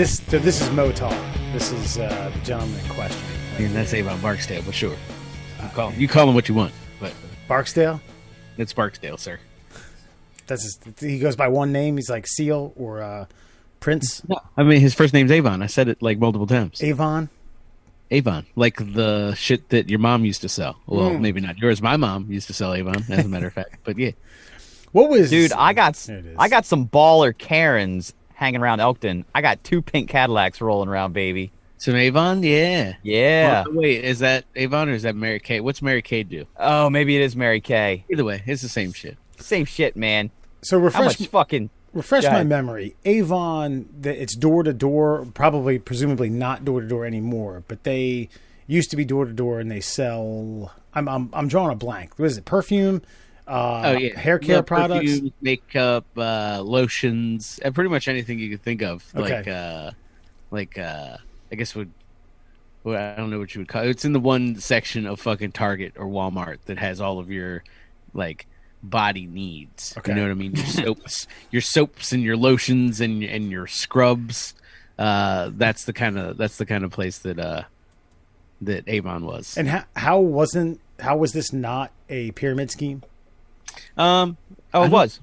this is Motar. This is the gentleman in question. And that's Avon Barksdale, but sure. You call him what you want, but Barksdale? it's Barksdale, sir. He goes by one name. He's like Seal or Prince. No, I mean his first name's Avon. I said it like multiple times. Avon, like the shit that your mom used to sell. Well, maybe not yours. My mom used to sell Avon, as a matter of fact. But yeah, dude? I got some baller Karens hanging around Elkton. I got 2 pink Cadillacs rolling around, baby. some Avon, yeah. Yeah. Wait, is that Avon or is that Mary Kay? What's Mary Kay do? Oh, maybe it is Mary Kay. Either way, it's the same shit. Same shit, man. So refresh Go my ahead. memory. Avon, it's door to door, presumably not door to door anymore, but they used to be door to door, and they sell. I'm drawing a blank. What is it? Perfume, hair care products, perfume, makeup, lotions, and pretty much anything you could think of. Okay. I guess I don't know what you would call it. It's in the one section of fucking Target or Walmart that has all of your like body needs. Okay. You know what I mean? Your soaps and your lotions and your scrubs. That's the kind of place that Avon was. And how was this not a pyramid scheme? It was.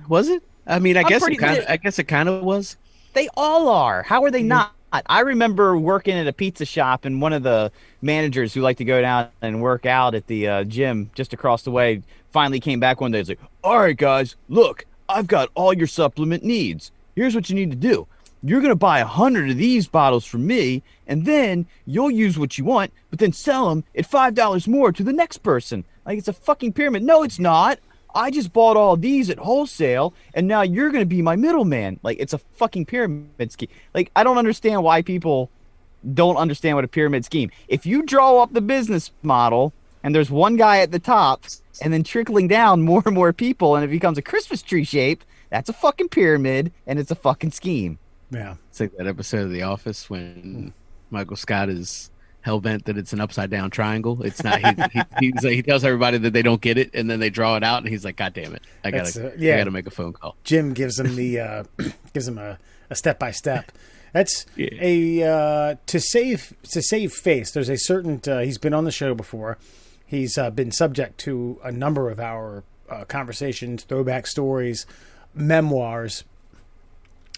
Was it? I mean, I guess pretty it kind of was. They all are. How are they not? I remember working at a pizza shop, and one of the managers who liked to go down and work out at the gym just across the way finally came back one day and was like, all right, guys, look, I've got all your supplement needs. Here's what you need to do. You're going to buy 100 of these bottles from me, and then you'll use what you want, but then sell them at $5 more to the next person. Like, it's a fucking pyramid. No, it's not. I just bought all these at wholesale, and now you're going to be my middleman. Like, it's a fucking pyramid scheme. Like, I don't understand why people don't understand what a pyramid scheme. If you draw up the business model, and there's one guy at the top, and then trickling down more and more people, and it becomes a Christmas tree shape, that's a fucking pyramid, and it's a fucking scheme. Yeah. It's like that episode of The Office when Michael Scott is hell-bent that it's an upside-down triangle. It's not. He tells everybody that they don't get it, and then they draw it out, and he's like, God damn it. I gotta make a phone call. Jim gives him a step-by-step. That's to save face. There's a certain he's been on the show before. He's been subject to a number of our conversations, throwback stories, memoirs.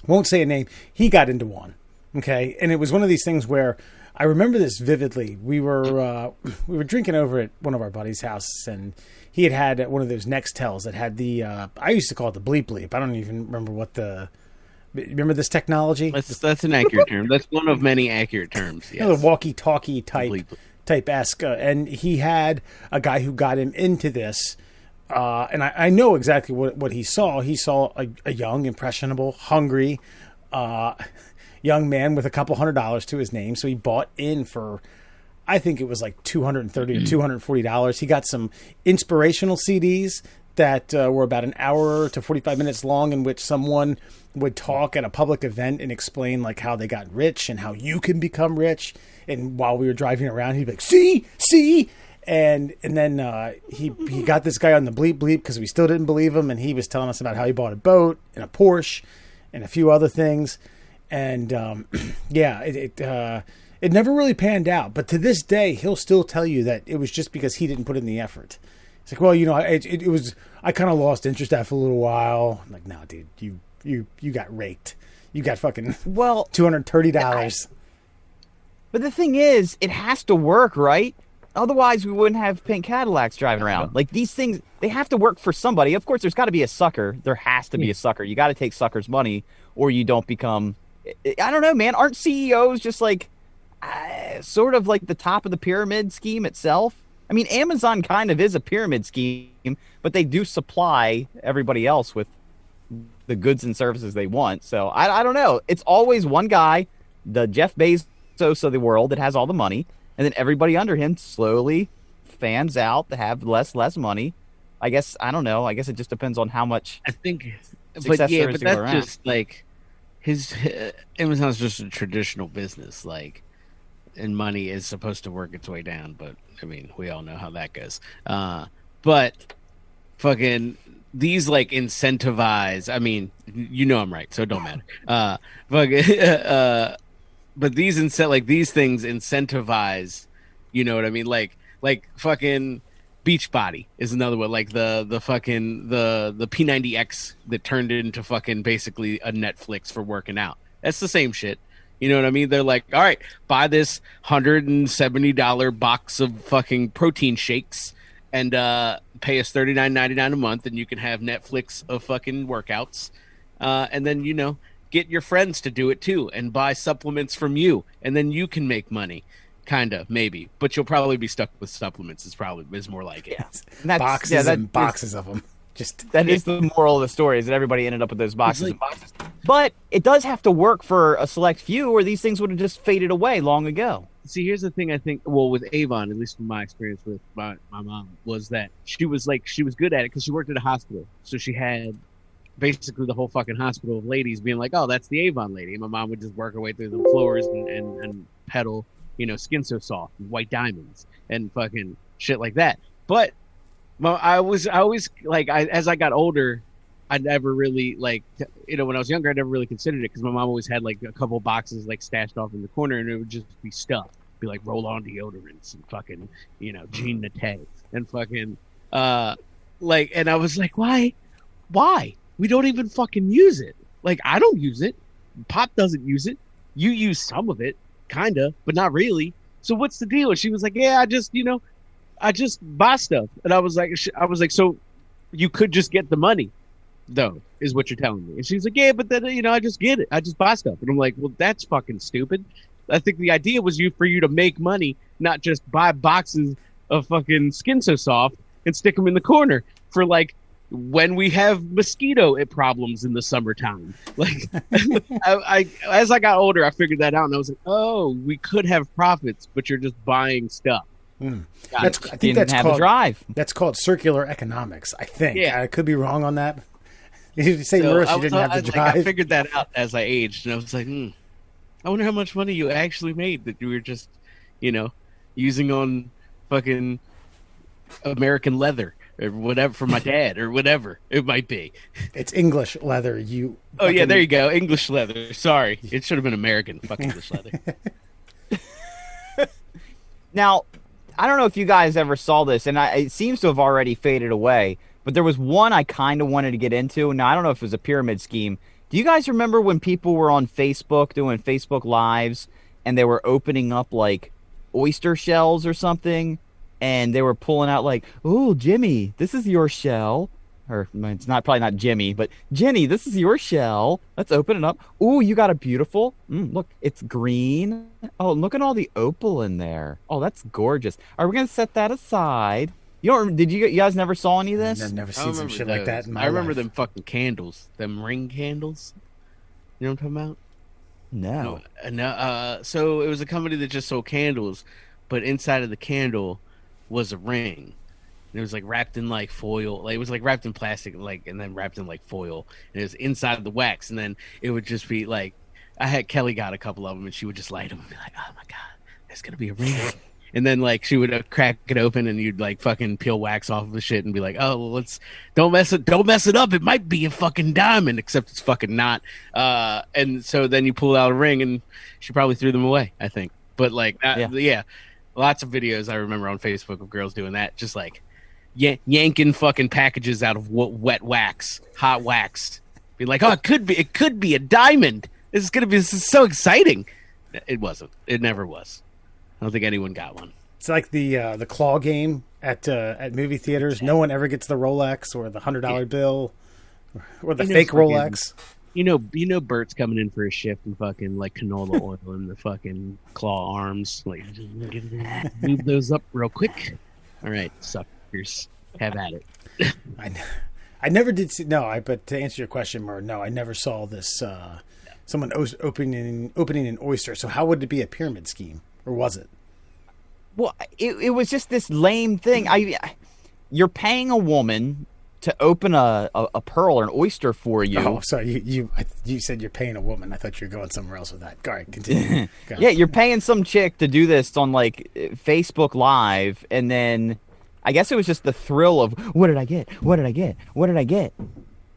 Won't say a name. He got into one. Okay. And it was one of these things where I remember this vividly. We were drinking over at one of our buddies' houses, and he had one of those Nextels that had the I used to call it the bleep bleep. I don't even remember remember this technology? That's an accurate term. That's one of many accurate terms. Yes. You know, the walkie-talkie type-esque. And he had a guy who got him into this. And I know exactly what he saw. He saw a young, impressionable, hungry young man with a couple $100 to his name. So he bought in for, I think it was like $230 to $240. He got some inspirational CDs that were about an hour to 45 minutes long, in which someone would talk at a public event and explain like how they got rich and how you can become rich. And while we were driving around, he'd be like, see. And then he got this guy on the bleep bleep because we still didn't believe him, and he was telling us about how he bought a boat and a Porsche and a few other things. And it never really panned out. But to this day, he'll still tell you that it was just because he didn't put in the effort. It's like, well, it was. I kind of lost interest after a little while. I'm like, no, dude, you got raked. You got fucking $230. But the thing is, it has to work, right? Otherwise, we wouldn't have pink Cadillacs driving around. Like, these things, they have to work for somebody. Of course, there's got to be a sucker. There has to be a sucker. You got to take suckers' money, or you don't become... I don't know, man. Aren't CEOs just like sort of like the top of the pyramid scheme itself? I mean, Amazon kind of is a pyramid scheme, but they do supply everybody else with the goods and services they want. So I don't know. It's always one guy, the Jeff Bezos of the world, that has all the money, and then everybody under him slowly fans out to have less money. I guess, I don't know. I guess it just depends on how much success there is to go around. Just like... Amazon's just a traditional business, like, and money is supposed to work its way down, but I mean, we all know how that goes. But fucking these like incentivize. I mean, you know I'm right, so it don't matter. But these these things incentivize. You know what I mean? Like fucking Beachbody is another one. Like the fucking the P90X that turned into fucking basically a Netflix for working out. That's the same shit. You know what I mean? They're like, all right, buy this $170 box of fucking protein shakes and pay us $39.99 a month, and you can have Netflix of fucking workouts. And then, you know, get your friends to do it too and buy supplements from you, and then you can make money. Kinda, maybe, but you'll probably be stuck with supplements. Is more like it. Yeah. Boxes of them. That is the moral of the story, is that everybody ended up with those boxes and boxes. But it does have to work for a select few, or these things would have just faded away long ago. See, here's the thing. I think, well, with Avon, at least from my experience with my mom, was that she was good at it because she worked at a hospital, so she had basically the whole fucking hospital of ladies being like, "Oh, that's the Avon lady," and my mom would just work her way through the floors and pedal, you know, Skin So Soft, White Diamonds, and fucking shit like that. But I always like, as I got older, I never really like, you know, when I was younger, I never really considered it because my mom always had like a couple boxes like stashed off in the corner, and it would just be stuff, be like roll-on deodorants and fucking, you know, Jean Nate and fucking like, and I was like, why? We don't even fucking use it. Like, I don't use it. Pop doesn't use it. You use some of it, kinda, but not really. So what's the deal? And she was like, yeah, I just buy stuff. And I was like, so you could just get the money, though, is what you're telling me. And she's like, yeah, but then, you know, I just get it. I just buy stuff. And I'm like, well, that's fucking stupid. I think the idea was for you to make money, not just buy boxes of fucking Skin So Soft and stick them in the corner for like when we have mosquito problems in the summertime. Like, I as I got older, I figured that out, and I was like, oh, we could have profits, but you're just buying stuff. I think that's called drive. That's called circular economics, I think. Yeah. I could be wrong on that. You say Merce, you didn't have the drive. I figured that out as I aged, and I was like, I wonder how much money you actually made that you were just, you know, using on fucking American leather or whatever for my dad or whatever it might be. It's English leather. Oh yeah, there you go. English leather. Sorry, it should have been American fucking English leather. Now, I don't know if you guys ever saw this, and it seems to have already faded away, but there was one I kind of wanted to get into. Now, I don't know if it was a pyramid scheme. Do you guys remember when people were on Facebook doing Facebook Lives and they were opening up like oyster shells or something, and they were pulling out like, "Oh, Jimmy, this is your shell." Or it's probably not Jimmy, but Jenny, this is your shell. Let's open it up. Ooh, you got a beautiful. Look, it's green. Oh, look at all the opal in there. Oh, that's gorgeous. Are we gonna set that aside? Did you guys never saw any of this? I've never seen some shit like that in my I remember life. them fucking candles, them ring candles. You know what I'm talking about? No. No. So it was a company that just sold candles, but inside of the candle was a ring. And it was like wrapped in like foil, like it was like wrapped in plastic, like, and then wrapped in like foil. And it was inside of the wax, and then it would just be like, Kelly got a couple of them, and she would just light them and be like, "Oh my god, there's gonna be a ring." And then like she would crack it open, and you'd like fucking peel wax off of the shit and be like, "Oh, well, don't mess it up. It might be a fucking diamond, except it's fucking not." And so then you pull out a ring, and she probably threw them away, I think. But like, yeah, lots of videos I remember on Facebook of girls doing that, just like yanking fucking packages out of wet wax, hot wax, be like, "Oh, it could be a diamond. This is so exciting." It wasn't. It never was. I don't think anyone got one. It's like the claw game at movie theaters. No one ever gets the Rolex or the $100 bill or the fake Rolex. You know, Bert's coming in for a shift and fucking like canola oil in the fucking claw arms. Like, move those up real quick. All right, suckers, have at it. I never did see. But to answer your question, Murr, no, I never saw this. Someone opening an oyster. So how would it be a pyramid scheme, or was it? Well, it was just this lame thing. You're paying a woman to open a pearl or an oyster for you. Oh, sorry. You said you're paying a woman. I thought you were going somewhere else with that. All right, continue. Yeah, you're paying some chick to do this on like Facebook Live, and then I guess it was just the thrill of, what did I get? What did I get? What did I get?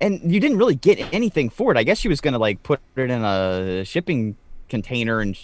And you didn't really get anything for it. I guess she was going to like put it in a shipping container and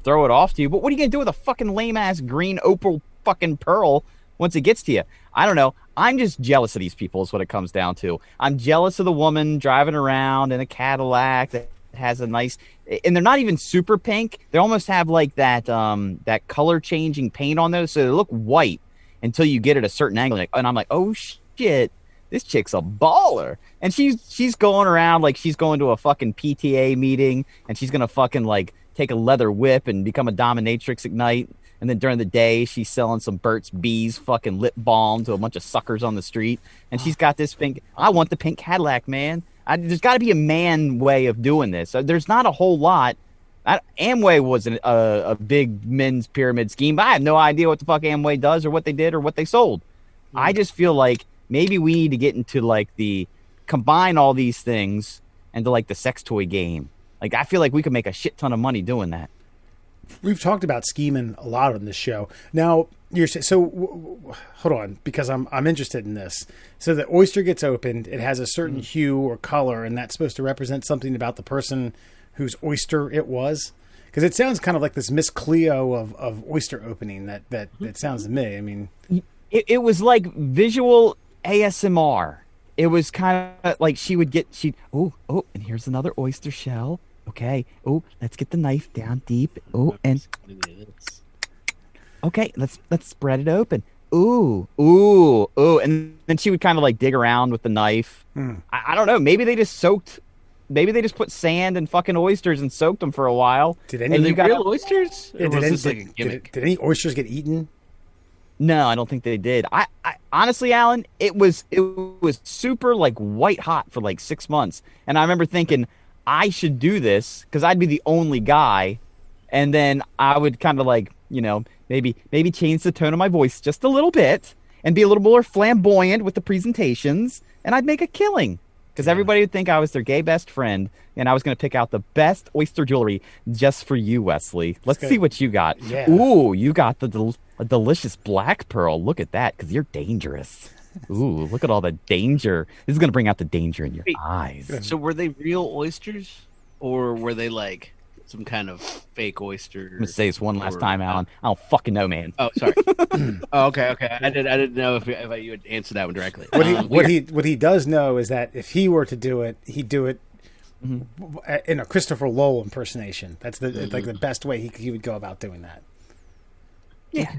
throw it off to you. But what are you going to do with a fucking lame ass green opal fucking pearl once it gets to you? I don't know. I'm just jealous of these people is what it comes down to. I'm jealous of the woman driving around in a Cadillac that has a nice, and they're not even super pink. They almost have like that that color changing paint on those, so they look white until you get at a certain angle. And I'm like, oh shit, this chick's a baller. And she's going around like she's going to a fucking PTA meeting, and she's gonna fucking like take a leather whip and become a dominatrix at night. And then during the day, she's selling some Burt's Bees fucking lip balm to a bunch of suckers on the street. And she's got this pink. I want the pink Cadillac, man. There's got to be a man way of doing this. There's not a whole lot. Amway was a big men's pyramid scheme, but I have no idea what the fuck Amway does or what they did or what they sold. I just feel like maybe we need to get into like combine all these things into like the sex toy game. Like I feel like we could make a shit ton of money doing that. We've talked about scheming a lot on this show. Now, hold on, because I'm interested in this. So the oyster gets opened. It has a certain hue or color, and that's supposed to represent something about the person whose oyster it was. Because it sounds kind of like this Miss Cleo of oyster opening. That sounds to me. I mean, it was like visual ASMR. It was kind of like oh, and here's another oyster shell. Okay. Oh, let's get the knife down deep. Oh, and okay, let's spread it open. Ooh, and then she would kind of like dig around with the knife. I don't know. Maybe they just put sand and fucking oysters and soaked them for a while. Did any real oysters? Did any oysters get eaten? No, I don't think they did. I honestly, Alan, it was super like white hot for like 6 months, and I remember thinking, I should do this because I'd be the only guy, and then I would kind of like, maybe change the tone of my voice just a little bit and be a little more flamboyant with the presentations, and I'd make a killing because everybody would think I was their gay best friend, and I was going to pick out the best oyster jewelry just for you, Wesley. Let's see what you got. Yeah. Ooh, you got a delicious black pearl. Look at that, because you're dangerous. Ooh, look at all the danger. This is going to bring out the danger in your eyes. So were they real oysters, or were they like some kind of fake oyster? I'm going to say this one last time, Alan. I don't fucking know, man. Oh, sorry. Okay. I didn't know if you would answer that one directly. What he does know is that if he were to do it, he'd do it in a Christopher Lowell impersonation. That's like the best way he would go about doing that. Yeah.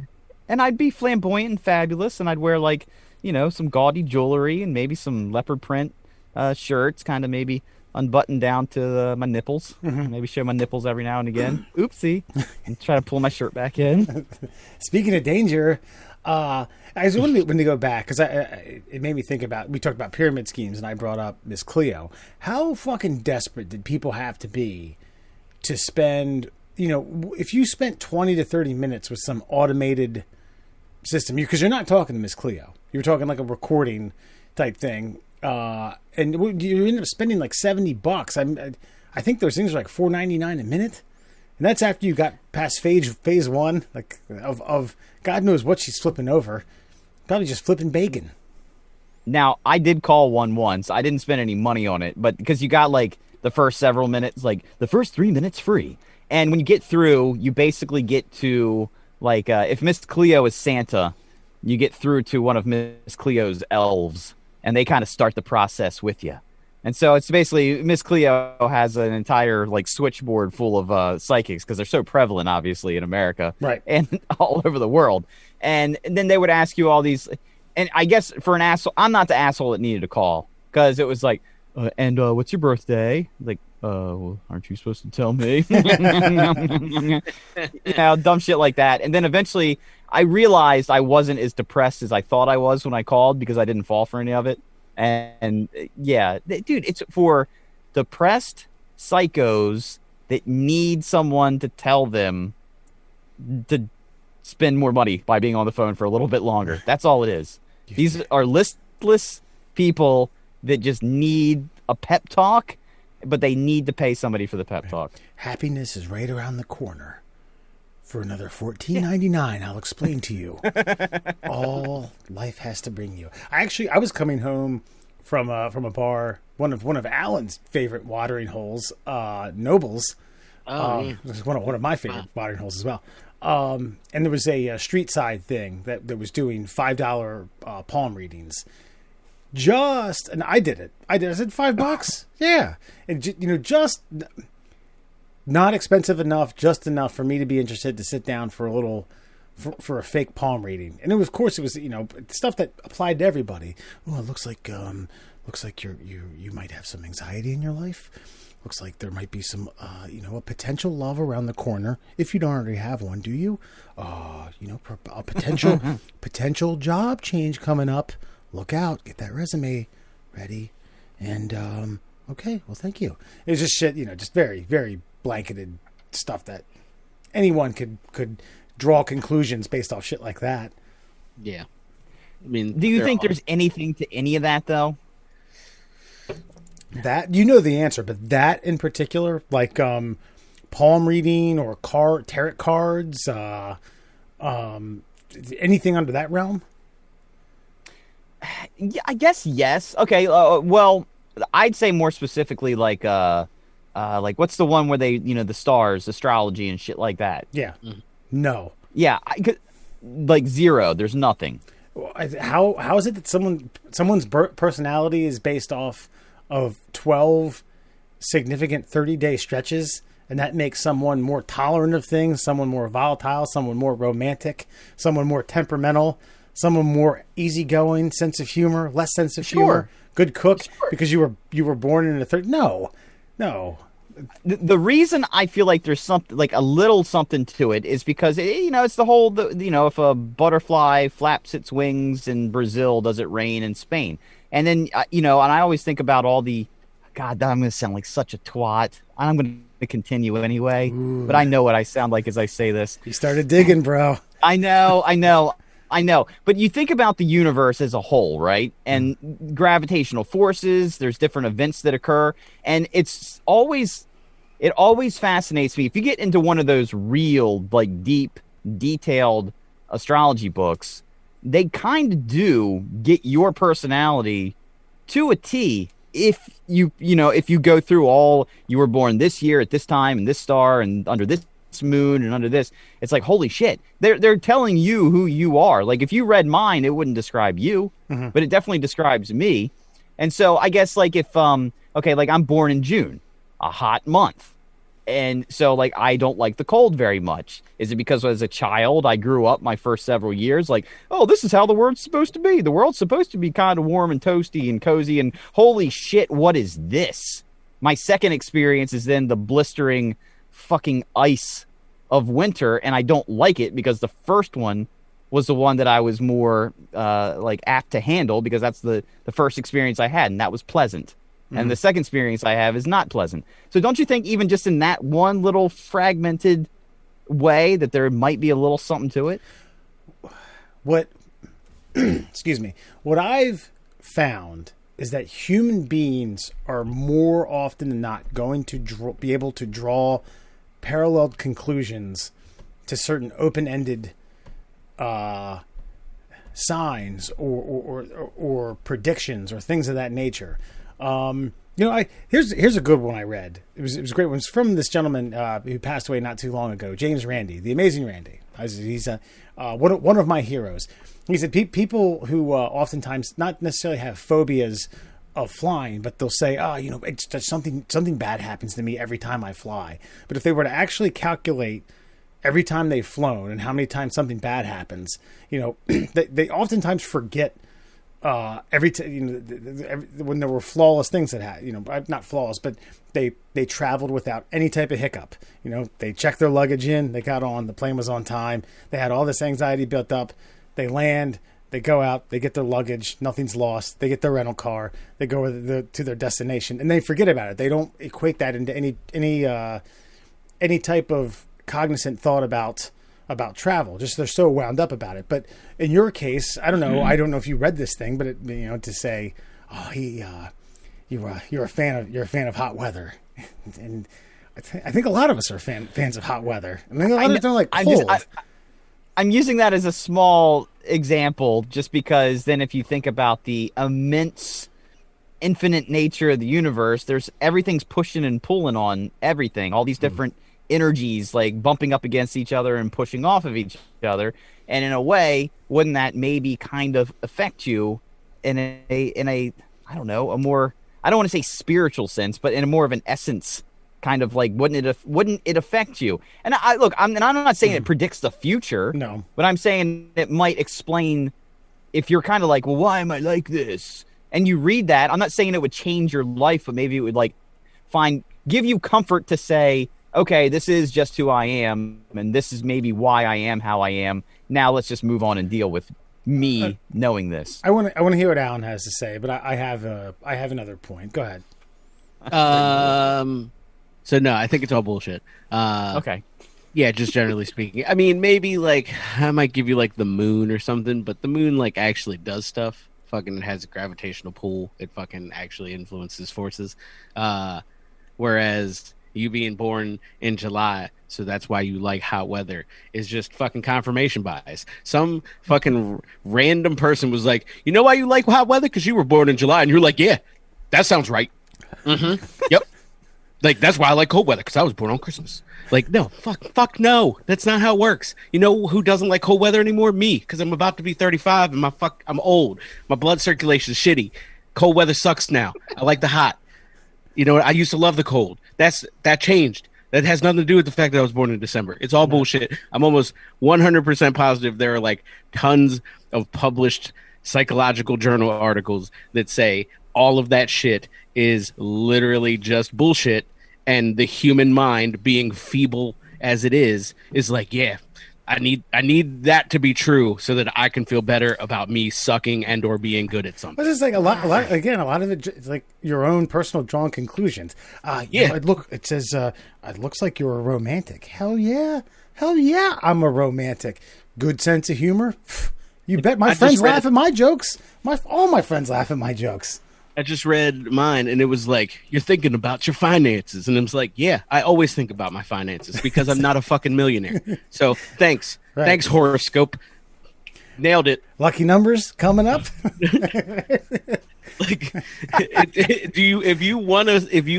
And I'd be flamboyant and fabulous, and I'd wear like, some gaudy jewelry and maybe some leopard print shirts, kind of maybe unbuttoned down to my nipples. Maybe show my nipples every now and again. Oopsie. And try to pull my shirt back in. Speaking of danger, I just wanted to go back because it made me think about, we talked about pyramid schemes and I brought up Miss Cleo. How fucking desperate did people have to be to spend, if you spent 20 to 30 minutes with some automated system, because you're not talking to Miss Cleo. You're talking like a recording type thing. And you end up spending like $70. I think those things are like $4.99 a minute. And that's after you got past phase one, like of God knows what she's flipping over. Probably just flipping bacon. Now, I did call one once. I didn't spend any money on it, but because you got like the first several minutes, like the first 3 minutes free. And when you get through, you basically get to like, if Miss Cleo is Santa, you get through to one of Miss Cleo's elves, and they kind of start the process with you. And so it's basically Miss Cleo has an entire like switchboard full of psychics because they're so prevalent, obviously, in America, right, and all over the world. And then they would ask you all these, and I guess for an asshole, I'm not the asshole that needed to call because it was like, and what's your birthday? Like, well, aren't you supposed to tell me? Dumb shit like that. And then eventually I realized I wasn't as depressed as I thought I was when I called because I didn't fall for any of it. And yeah, dude, it's for depressed psychos that need someone to tell them to spend more money by being on the phone for a little bit longer. That's all it is. These are listless people that just need a pep talk, but they need to pay somebody for the pep talk. Happiness is right around the corner For another $14.99, I'll explain to you all life has to bring you. I was coming home from a bar, one of Alan's favorite watering holes, Nobles. Yeah. This is one of my favorite watering holes as well. And there was a street side thing that was doing $5 palm readings. And I did it. I said $5. Yeah, and just not expensive enough, just enough for me to be interested to sit down for a little, for a fake palm reading. And of course it was stuff that applied to everybody. Oh, it looks like you might have some anxiety in your life. Looks like there might be some a potential love around the corner. If you don't already have one, do you? A potential job change coming up. Look out! Get that resume ready. And okay, well, thank you. It was just shit, just very, very blanketed stuff that anyone could draw conclusions based off shit like that. Yeah. I mean, do you think there's anything to any of that, though? That, the answer, but that in particular, like palm reading or tarot cards, anything under that realm? Yeah, I guess yes. Okay, well, I'd say more specifically like what's the one where they, the stars, astrology and shit like that? Yeah. No. Yeah, like zero. There's nothing. How is it that someone's personality is based off of 12 significant 30-day stretches, and that makes someone more tolerant of things, someone more volatile, someone more romantic, someone more temperamental, someone more easygoing, sense of humor, less sense of humor, good cook, because you were born in a no. The reason I feel like there's something, like a little something to it, is because it's the whole if a butterfly flaps its wings in Brazil, does it rain in Spain? And then and I always think about all the, God, I'm going to sound like such a twat. I'm going to continue anyway, but I know what I sound like as I say this. You started digging, bro. I know. But you think about the universe as a whole, right? And gravitational forces, there's different events that occur. And it always fascinates me. If you get into one of those real, like deep, detailed astrology books, they kind of do get your personality to a T. If you go through all, you were born this year at this time and this star and under this moon and under this, it's like, holy shit, they're telling you who you are. Like if you read mine, it wouldn't describe you, but it definitely describes me. And so I guess like if like I'm born in June, a hot month, and so like I don't like the cold very much. Is it because as a child I grew up my first several years like, oh, this is how the world's supposed to be, the world's supposed to be kind of warm and toasty and cozy, and holy shit, what is this? My second experience is then the blistering fucking ice of winter, and I don't like it because the first one was the one that I was more apt to handle, because that's the first experience I had, and that was pleasant. And the second experience I have is not pleasant. So don't you think even just in that one little fragmented way that there might be a little something to it? Excuse me. What I've found is that human beings are more often than not going to be able to draw paralleled conclusions to certain open-ended signs or predictions or things of that nature. Here's a good one I read. It was a great one. It was from this gentleman who passed away not too long ago, James Randi, the amazing Randi. He's one of my heroes. He said people who oftentimes not necessarily have phobias of flying, but they'll say, it's just something bad happens to me every time I fly. But if they were to actually calculate every time they've flown and how many times something bad happens, they oftentimes forget when there were flawless things that had, not flawless, but they traveled without any type of hiccup. They checked their luggage in, they got on, the plane was on time, they had all this anxiety built up, they land, they go out, they get their luggage, nothing's lost, they get their rental car, they go to their destination, and they forget about it. They don't equate that into any type of cognizant thought about travel. Just they're so wound up about it. But in your case, I don't know. I don't know if you read this thing, but to say, oh, you're a fan of hot weather, and I think a lot of us are fans of hot weather. I think a lot of us don't like cold. I'm using that as a small example just because then if you think about the immense infinite nature of the universe, everything's pushing and pulling on everything, all these different energies like bumping up against each other and pushing off of each other. And in a way, wouldn't that maybe kind of affect you in a I don't know, a more, I don't want to say spiritual sense, but in a more of an essence kind of like, wouldn't it affect you? And I'm not saying it predicts the future. No. But I'm saying it might explain if you're kind of like, well, why am I like this? And you read that, I'm not saying it would change your life, but maybe it would like give you comfort to say, okay, this is just who I am, and this is maybe why I am how I am. Now let's just move on and deal with me knowing this. I want to hear what Alan has to say, but I have another point. Go ahead. So no, I think it's all bullshit. Okay. Yeah, just generally speaking. I mean, maybe like I might give you like the moon or something, but the moon like actually does stuff. Fucking it has a gravitational pull. It fucking actually influences forces. Whereas you being born in July, so that's why you like hot weather, is just fucking confirmation bias. Some fucking random person was like, you know why you like hot weather? Because you were born in July. And you're like, yeah, that sounds right. Mm-hmm. Yep. Like, that's why I like cold weather, because I was born on Christmas. Like, no, fuck no. That's not how it works. You know who doesn't like cold weather anymore? Me, because I'm about to be 35 and I'm old. My blood circulation is shitty. Cold weather sucks now. I like the hot. You know, I used to love the cold. That changed. That has nothing to do with the fact that I was born in December. It's all bullshit. I'm almost 100% positive there are like tons of published psychological journal articles that say all of that shit is literally just bullshit, and the human mind, being feeble as it is like, yeah, I need that to be true so that I can feel better about me sucking and or being good at something. But it's like a lot of it is like your own personal drawn conclusions. Yeah. It says it looks like you're a romantic. Hell yeah, I'm a romantic. Good sense of humor. You bet my friends laugh at my jokes. All my friends laugh at my jokes. I just read mine, and it was like, you're thinking about your finances. And I was like, yeah, I always think about my finances because I'm not a fucking millionaire. So thanks. Right. Thanks, horoscope. Nailed it. Lucky numbers coming up. Like, if you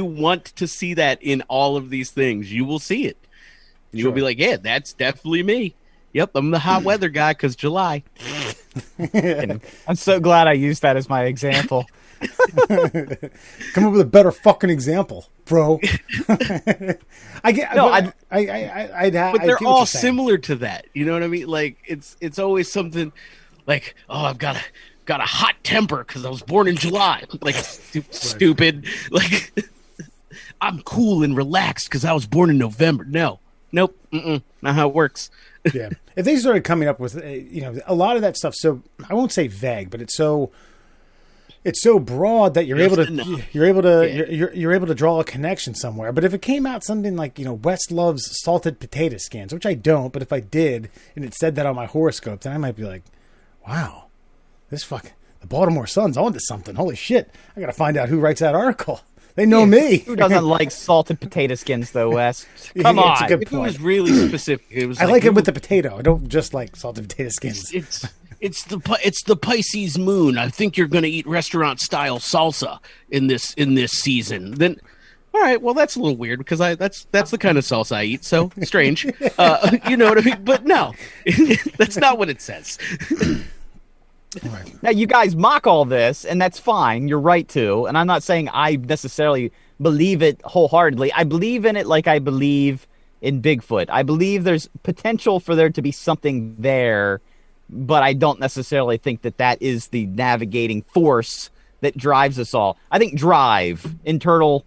want to see that in all of these things, you will see it. You will be like, yeah, that's definitely me. Yep, I'm the hot weather guy because July. I'm so glad I used that as my example. Come up with a better fucking example, bro. But they're all similar to that. You know what I mean? Like it's always something like, oh, I've got a hot temper because I was born in July. Like stupid. Like I'm cool and relaxed because I was born in November. Nope, not how it works. Yeah, if they started coming up with a lot of that stuff, so I won't say vague, but it's so broad that you're able to draw a connection somewhere. But if it came out something like, West loves salted potato skins, which I don't, but if I did and it said that on my horoscope, then I might be like, wow, the Baltimore Sun's onto something. Holy shit, I got to find out who writes that article. They know me. Who doesn't like salted potato skins, though, Wes? Come on. It's a good point. It was really specific. I like it with the potato. I don't just like salted potato skins. It's the Pisces moon. I think you're going to eat restaurant style salsa in this season. Then, all right. Well, that's a little weird because that's the kind of salsa I eat. So strange. You know what I mean? But no, that's not what it says. Right. Now, you guys mock all this, and that's fine. You're right to. And I'm not saying I necessarily believe it wholeheartedly. I believe in it like I believe in Bigfoot. I believe there's potential for there to be something there, but I don't necessarily think that is the navigating force that drives us all. I think drive, internal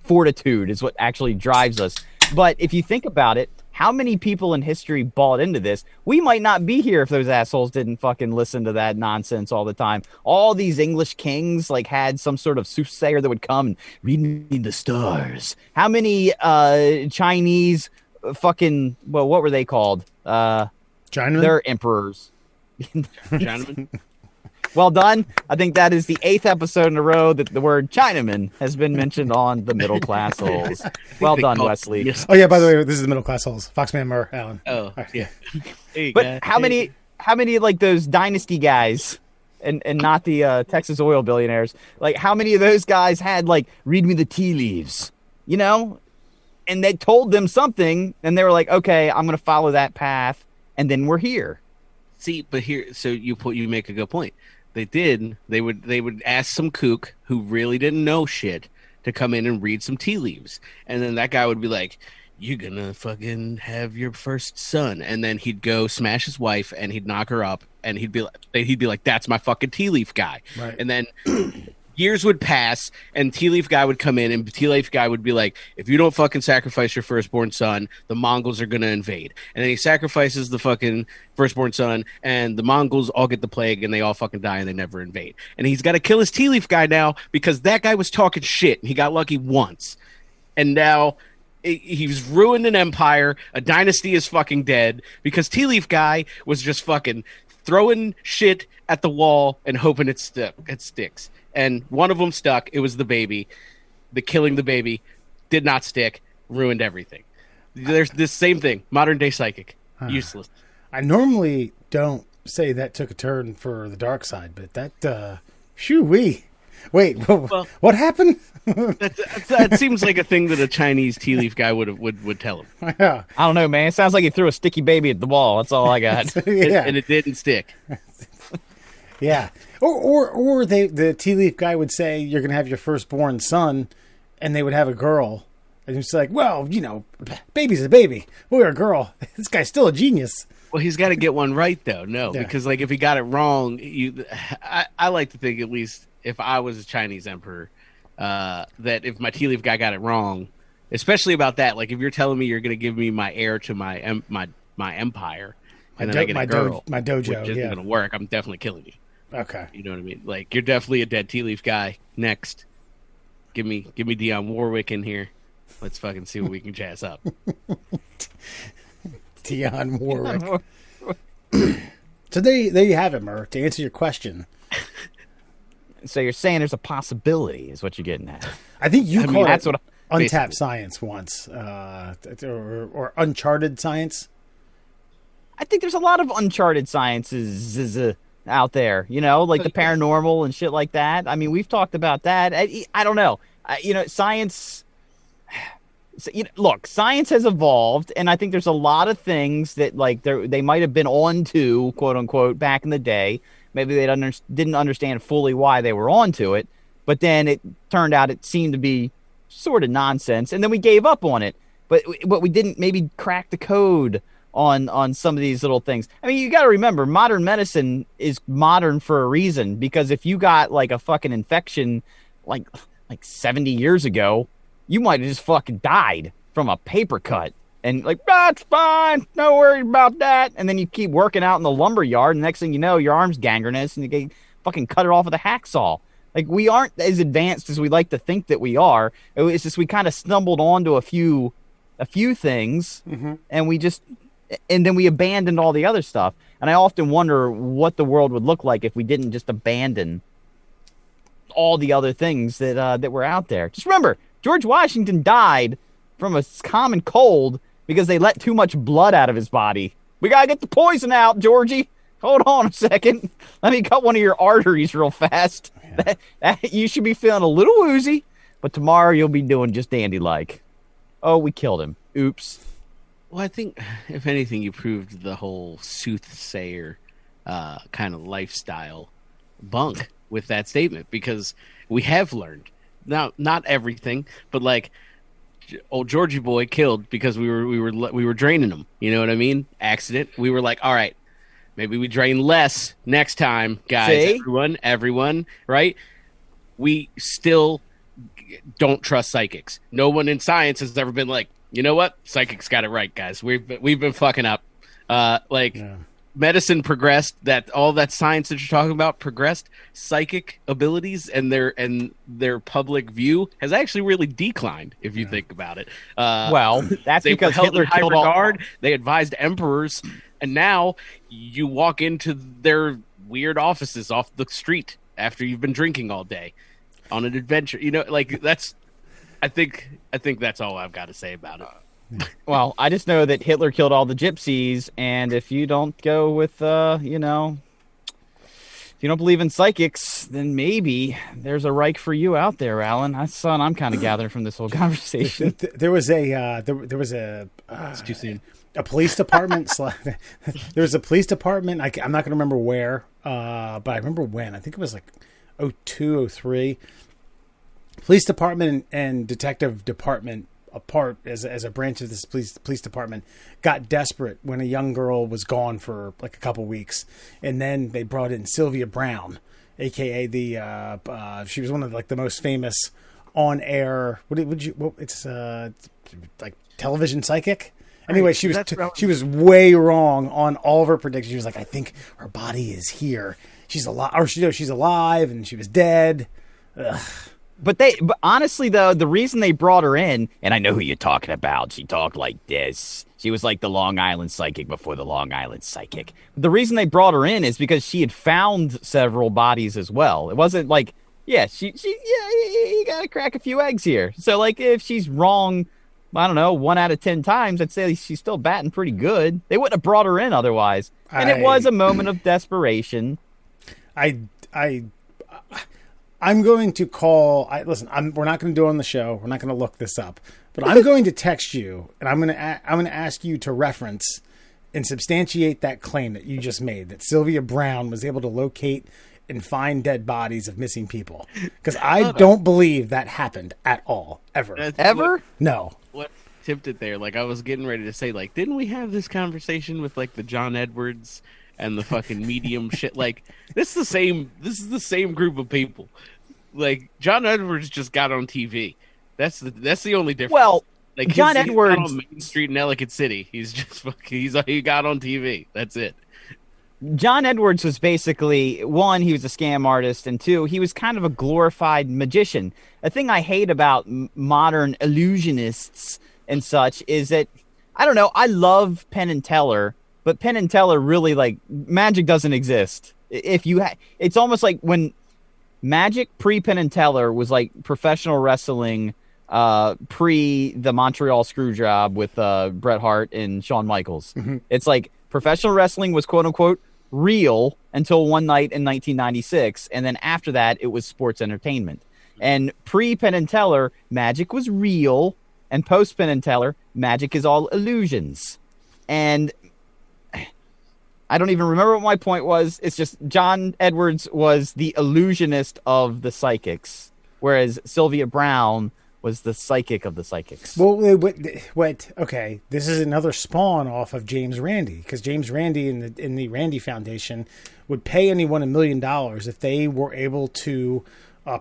fortitude is what actually drives us. But if you think about it, how many people in history bought into this? We might not be here if those assholes didn't fucking listen to that nonsense all the time. All these English kings had some sort of soothsayer that would come and read me the stars. How many Chinese fucking, what were they called? Chinaman? They're emperors. Chinaman? Well done. I think that is the 8th episode in a row that the word Chinaman has been mentioned on the Middle Class Holes. Well done, Wesley. Oh yeah, by the way, this is the Middle Class Holes. Foxman, Murr, Alan. Oh, yeah. But how many like those dynasty guys and not the Texas oil billionaires, like how many of those guys had like read me the tea leaves, you know? And they told them something and they were like, okay, I'm going to follow that path. And then we're here. See, but here, so you make a good point. They would ask some kook who really didn't know shit to come in and read some tea leaves. And then that guy would be like, you're gonna fucking have your first son. And then he'd go smash his wife and he'd knock her up and he'd be like, that's my fucking tea leaf guy. Right. And then years would pass and tea leaf guy would come in and tea leaf guy would be like, if you don't fucking sacrifice your firstborn son, the Mongols are gonna invade. And then he sacrifices the fucking firstborn son and the Mongols all get the plague and they all fucking die and they never invade. And he's got to kill his tea leaf guy now because that guy was talking shit and he got lucky once. And now he's ruined an empire. A dynasty is fucking dead because tea leaf guy was just fucking throwing shit at the wall and hoping it sticks. And one of them stuck. It was the baby. The killing the baby did not stick. Ruined everything. There's this same thing. Modern day psychic. Useless. I normally don't say that took a turn for the dark side, but that shoo-wee. Wait, well, what happened? that seems like a thing that a Chinese tea leaf guy would tell him. Yeah. I don't know, man. It sounds like he threw a sticky baby at the wall. That's all I got. Yeah. And it didn't stick. Yeah. Or the tea leaf guy would say you're going to have your firstborn son, and they would have a girl. And it's like, well, you know, baby's a baby. Boy or girl, this guy's still a genius. Well, he's got to get one right, though. No, yeah. Because like if he got it wrong, I like to think at least if I was a Chinese emperor, that if my tea leaf guy got it wrong, especially about that, like if you're telling me you're going to give me my heir to my empire, and then I get a girl, my dojo, which isn't going to work, I'm definitely killing you. Okay, you know what I mean? Like you're definitely a dead tea leaf guy. Next, give me Dionne Warwick in here. Let's fucking see what we can jazz up. Dionne Warwick. So there you have it, Murr. To answer your question. So you're saying there's a possibility, is what you're getting at. I think you called it untapped science once, or uncharted science. I think there's a lot of uncharted sciences out there, you know, like the paranormal and shit like that. I mean, we've talked about that. I don't know. Science... Look, science has evolved, and I think there's a lot of things that like they might have been on to, quote unquote, back in the day. Maybe they didn't understand fully why they were on to it, but then it turned out it seemed to be sort of nonsense, and then we gave up on it. But we didn't maybe crack the code on some of these little things. I mean, you got to remember, modern medicine is modern for a reason, because if you got like a fucking infection like 70 years ago, you might have just fucking died from a paper cut. And like, that's fine, no worries about that. And then you keep working out in the lumber yard, and next thing you know, your arm's gangrenous, and you get fucking cut it off with a hacksaw. Like, we aren't as advanced as we like to think that we are. It's just we kind of stumbled onto a few things, and then we abandoned all the other stuff. And I often wonder what the world would look like if we didn't just abandon all the other things that were out there. Just remember, George Washington died from a common cold because they let too much blood out of his body. We gotta get the poison out, Georgie. Hold on a second. Let me cut one of your arteries real fast. Yeah. You should be feeling a little woozy, but tomorrow you'll be doing just dandy-like. Oh, we killed him. Oops. Well, I think, if anything, you proved the whole soothsayer kind of lifestyle bunk with that statement, because we have learned. Now, not everything, but like old Georgie boy killed because we were draining him. You know what I mean? Accident. We were like, all right, maybe we drain less next time, guys. See? Everyone, right? We still don't trust psychics. No one in science has ever been like, you know what? Psychics got it right, guys. We've been fucking up. Medicine progressed, that all that science that you're talking about progressed. Psychic abilities and their public view has actually really declined, if you think about it. Well, that's because Hitler killed all. They advised emperors, and now you walk into their weird offices off the street after you've been drinking all day on an adventure. Like that's. I think that's all I've got to say about it. Well, I just know that Hitler killed all the gypsies, and if you don't go with, if you don't believe in psychics, then maybe there's a Reich for you out there, Alan. That's what I'm kind of gathering from this whole conversation. There was a It's too soon. A police department. There was a police department. I'm not going to remember where, but I remember when. I think it was like 02, 03. Police department and detective department, apart as a branch of this police department, got desperate when a young girl was gone for like a couple weeks, and then they brought in Sylvia Brown, aka she was one of like the most famous on air. It's like television psychic. Anyway, she was way wrong on all of her predictions. She was like, I think her body is here. She's alive, or she's alive, and she was dead. Ugh. But honestly, though, the reason they brought her in, and I know who you're talking about. She talked like this. She was like the Long Island psychic before the Long Island psychic. The reason they brought her in is because she had found several bodies as well. It wasn't like, you gotta crack a few eggs here. So like, if she's wrong, I don't know, 1 out of 10 times, I'd say she's still batting pretty good. They wouldn't have brought her in otherwise. And it was a moment of desperation. I'm going to call. We're not going to do it on the show. We're not going to look this up. But I'm going to text you, and I'm going to ask you to reference and substantiate that claim that you just made, that Sylvia Brown was able to locate and find dead bodies of missing people. Because I don't believe that happened at all, ever. Ever? No. What tipped it there? Like, I was getting ready to say, like, didn't we have this conversation with like the John Edwards and the fucking medium shit? Like, this is the same group of people. Like, John Edwards just got on TV. That's the only difference. Well, like John Edwards on Main Street in Ellicott City. He's just he got on TV. That's it. John Edwards was basically, one, he was a scam artist, and two, he was kind of a glorified magician. A thing I hate about modern illusionists and such is that, I don't know, I love Penn and Teller, but Penn and Teller really, like, magic doesn't exist. It's almost like when magic pre-Penn and Teller was like professional wrestling pre the Montreal Screwjob with Bret Hart and Shawn Michaels. Mm-hmm. It's like professional wrestling was quote unquote real until one night in 1996, and then after that it was sports entertainment. And pre-Penn and Teller, magic was real, and post-Penn and Teller, magic is all illusions. And I don't even remember what my point was. It's just John Edwards was the illusionist of the psychics, whereas Sylvia Brown was the psychic of the psychics. Well, wait, okay. This is another spawn off of James Randi, because James Randi in the Randi Foundation would pay anyone $1 million if they were able to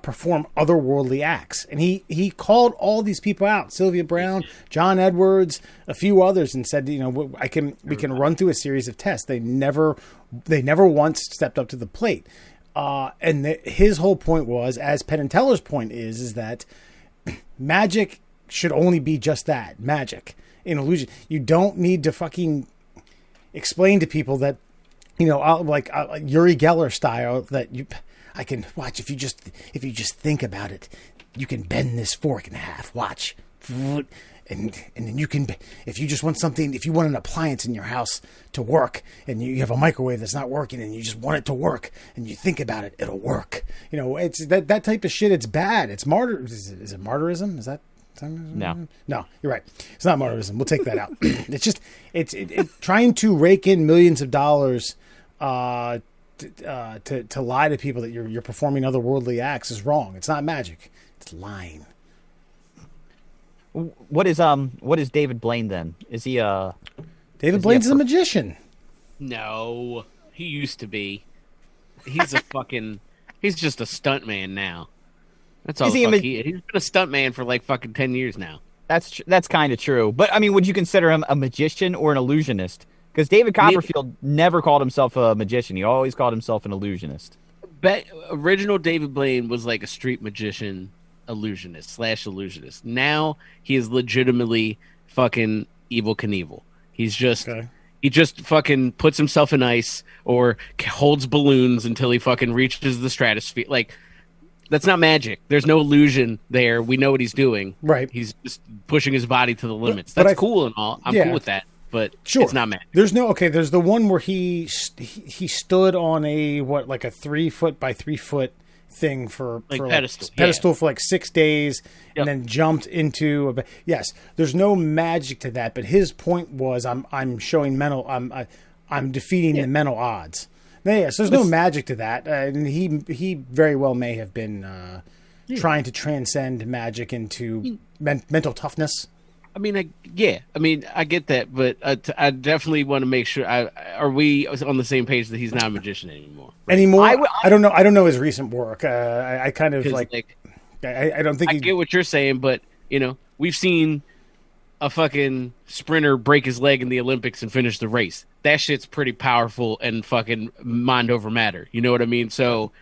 perform otherworldly acts. And he called all these people out: Sylvia Brown, John Edwards, a few others, and said, we can run through a series of tests. They never once stepped up to the plate. And his whole point was, as Penn and Teller's point is that magic should only be just that, magic, an illusion. You don't need to fucking explain to people that, like Uri Geller style, that I can watch, if you just think about it, you can bend this fork in half. Watch, and then you can, if you just want something, if you want an appliance in your house to work, and you have a microwave that's not working, and you just want it to work, and you think about it, it'll work. It's that type of shit. It's bad. It's martyr. Is it martyrism? Is that? No, you're right. It's not martyrism. We'll take that out. It's just it's trying to rake in millions of dollars. To lie to people that you're performing otherworldly acts is wrong. It's not magic. It's lying. What is David Blaine then? Is he David Blaine's a magician. No, he used to be. He's he's just a stuntman now. That's all. He's been a stuntman for like fucking 10 years now. That's kind of true. But I mean, would you consider him a magician or an illusionist? Because David Copperfield never called himself a magician. He always called himself an illusionist. Original David Blaine was like a street magician, illusionist. Now he is legitimately fucking Evel Knievel. He's just He just fucking puts himself in ice or holds balloons until he fucking reaches the stratosphere. Like, that's not magic. There's no illusion there. We know what he's doing. Right. He's just pushing his body to the limits. That's cool and all. I'm cool with that. But it's not magic. There's there's the one where he stood on a 3 foot by 3 foot thing for pedestal for like 6 days, and then jumped into yes. There's no magic to that, but his point was I'm showing I'm defeating the mental odds. Yes, there's no magic to that, and he very well may have been trying to transcend magic into mental toughness. I mean, I get that, but I definitely want to make sure. Are we on the same page that he's not a magician anymore? Right? I don't know. I don't know his recent work. I kind of I don't think. I get what you're saying, but we've seen a fucking sprinter break his leg in the Olympics and finish the race. That shit's pretty powerful and fucking mind over matter. You know what I mean? So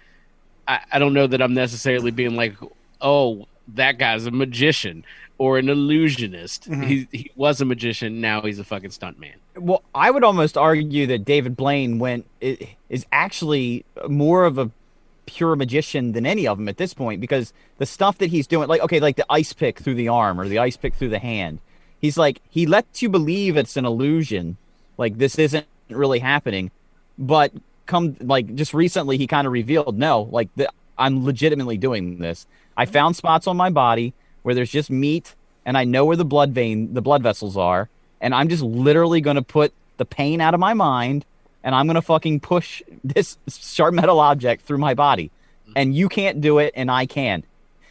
I don't know that I'm necessarily being like, oh, that guy's a magician or an illusionist. Mm-hmm. He was a magician. Now he's a fucking stuntman. Well, I would almost argue that David Blaine is actually more of a pure magician than any of them at this point, because the stuff that he's doing, like the ice pick through the arm or the ice pick through the hand, he's like, he lets you believe it's an illusion, like this isn't really happening, but just recently he kind of revealed, no, I'm legitimately doing this. I found spots on my body where there's just meat, and I know where the blood vessels are, and I'm just literally going to put the pain out of my mind, and I'm going to fucking push this sharp metal object through my body. And you can't do it, and I can.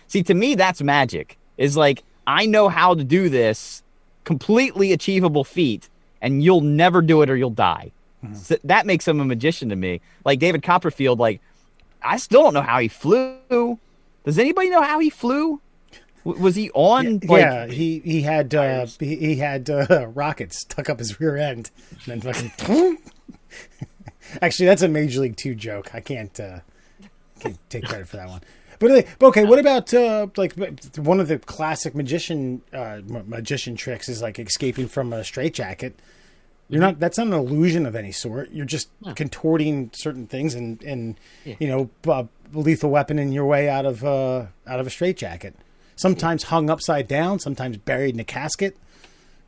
See, to me, that's magic. Is like, I know how to do this completely achievable feat, and you'll never do it or you'll die. Mm-hmm. So that makes him a magician to me. Like David Copperfield, I still don't know how he flew. Does anybody know how he flew? Was he on? He had rockets stuck up his rear end, and then fucking. Actually, that's a Major League 2 joke. I can't take credit for that one. But okay, what about one of the classic magician tricks is like escaping from a straitjacket. That's not an illusion of any sort. You're just contorting certain things and lethal weapon in your way out of a straitjacket. Sometimes hung upside down, sometimes buried in a casket,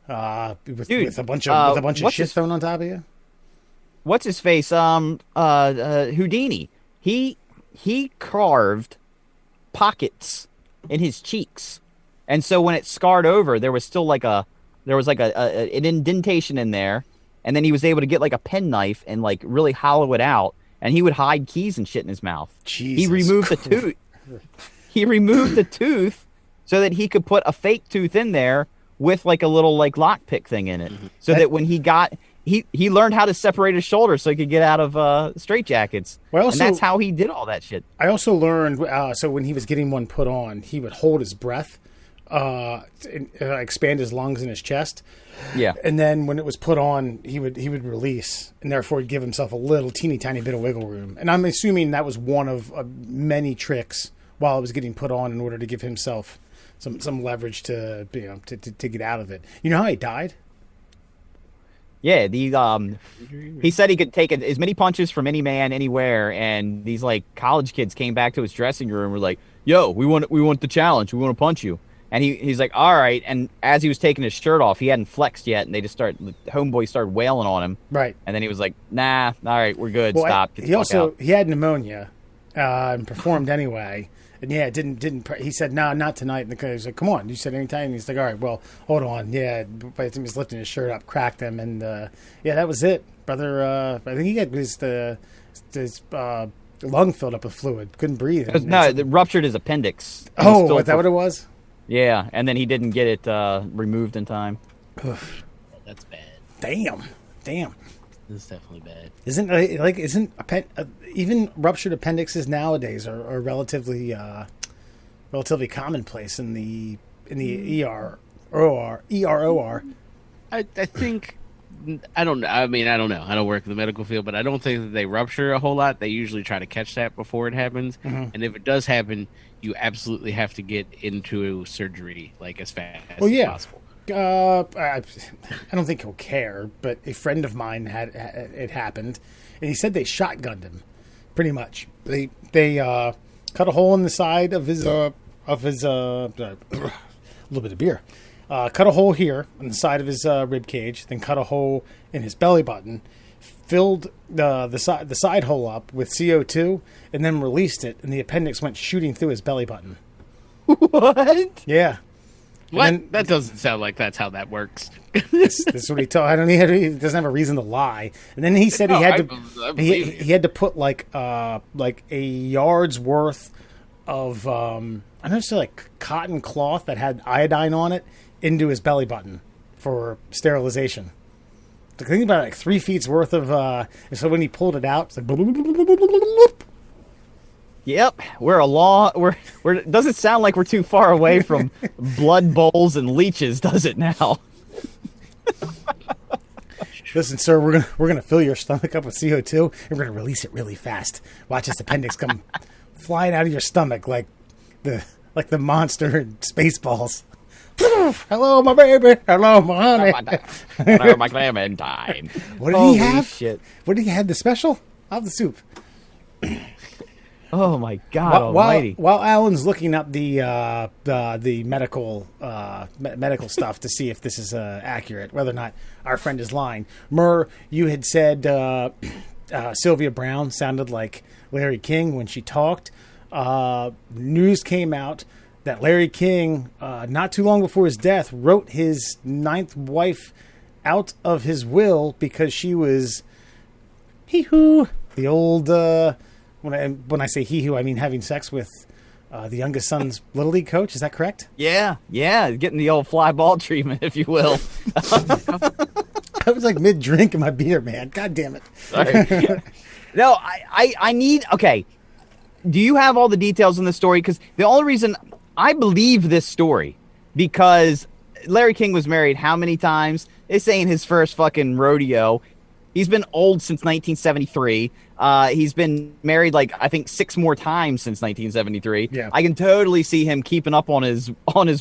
with a bunch of shit thrown on top of you. What's his face? Houdini. He carved pockets in his cheeks, and so when it scarred over, there was still an indentation in there, and then he was able to get like a penknife and like really hollow it out, and he would hide keys and shit in his mouth. Jesus he removed Christ. the tooth. He removed the tooth so that he could put a fake tooth in there with like a little like lockpick thing in it, so that when he got. He learned how to separate his shoulders so he could get out of straitjackets. And that's how he did all that shit. I also learned, so when he was getting one put on, he would hold his breath, expand his lungs and his chest. Yeah. And then when it was put on, he would release, and therefore he'd give himself a little teeny tiny bit of wiggle room. And I'm assuming that was one of many tricks while it was getting put on in order to give himself some leverage to get out of it. You know how he died? Yeah, he said he could take as many punches from any man anywhere, and these like college kids came back to his dressing room and were like, "Yo, we want the challenge. We want to punch you." And he's like, "All right." And as he was taking his shirt off, he hadn't flexed yet, and the homeboy started wailing on him. Right. And then he was like, "Nah, all right, we're good. Stop." He had pneumonia, and performed anyway. And didn't. He said, "No, not tonight." And the guy was like, "Come on." You said anytime. And he's like, "All right, well, hold on." Yeah, by the time he's lifting his shirt up, cracked him, and that was it, brother. I think he had his lung filled up with fluid, couldn't breathe. It ruptured his appendix. Oh, is that what it was? Yeah, and then he didn't get it removed in time. That's bad. Damn. This is definitely bad. Isn't even ruptured appendixes nowadays are relatively commonplace in the ER or EROR. I think I don't know. I mean, I don't know. I don't work in the medical field, but I don't think that they rupture a whole lot. They usually try to catch that before it happens. Mm-hmm. And if it does happen, you absolutely have to get into surgery like as fast as possible. I don't think he'll care, but a friend of mine had it happened, and he said they shotgunned him, pretty much. They cut a hole in the side of his a little bit of beer, cut a hole here on the side of his rib cage, then cut a hole in his belly button, filled the side hole up with CO2, and then released it, and the appendix went shooting through his belly button. What? Yeah. What? Then, that doesn't sound like that's how that works. this is what he told. He doesn't have a reason to lie. And then he said he had to. He had to put like a yard's worth of I don't know, like cotton cloth that had iodine on it into his belly button for sterilization. So think about like 3 feet's worth of. And so when he pulled it out, it's like. Bloop, bloop, bloop, bloop, bloop, bloop, bloop. Yep, we're it doesn't sound like we're too far away from blood bowls and leeches, does it now? Listen, sir, we're gonna fill your stomach up with CO2 and we're gonna release it really fast. Watch this appendix come flying out of your stomach like the monster in Spaceballs. Hello, my baby. Hello, my honey. Hello, my Clementine. What did he have? Shit. What did he have? The special? I'll have the soup. Oh my God Almighty! While Alan's looking up the medical medical stuff to see if this is accurate, whether or not our friend is lying. Murr, you had said Sylvia Brown sounded like Larry King when she talked. News came out that Larry King, not too long before his death, wrote his 9th wife out of his will because she was hee-hoo, the old. When I say he-hoo, I mean having sex with the youngest son's Little League coach. Is that correct? Yeah, getting the old fly ball treatment, if you will. I was like mid-drink in my beer, man. God damn it. Sorry. No, I need... Okay, do you have all the details in the story? Because the only reason I believe this story, because Larry King was married how many times? This ain't his first fucking rodeo. He's been old since 1973. He's been married, like, I think 6 more times since 1973. Yeah. I can totally see him keeping up on his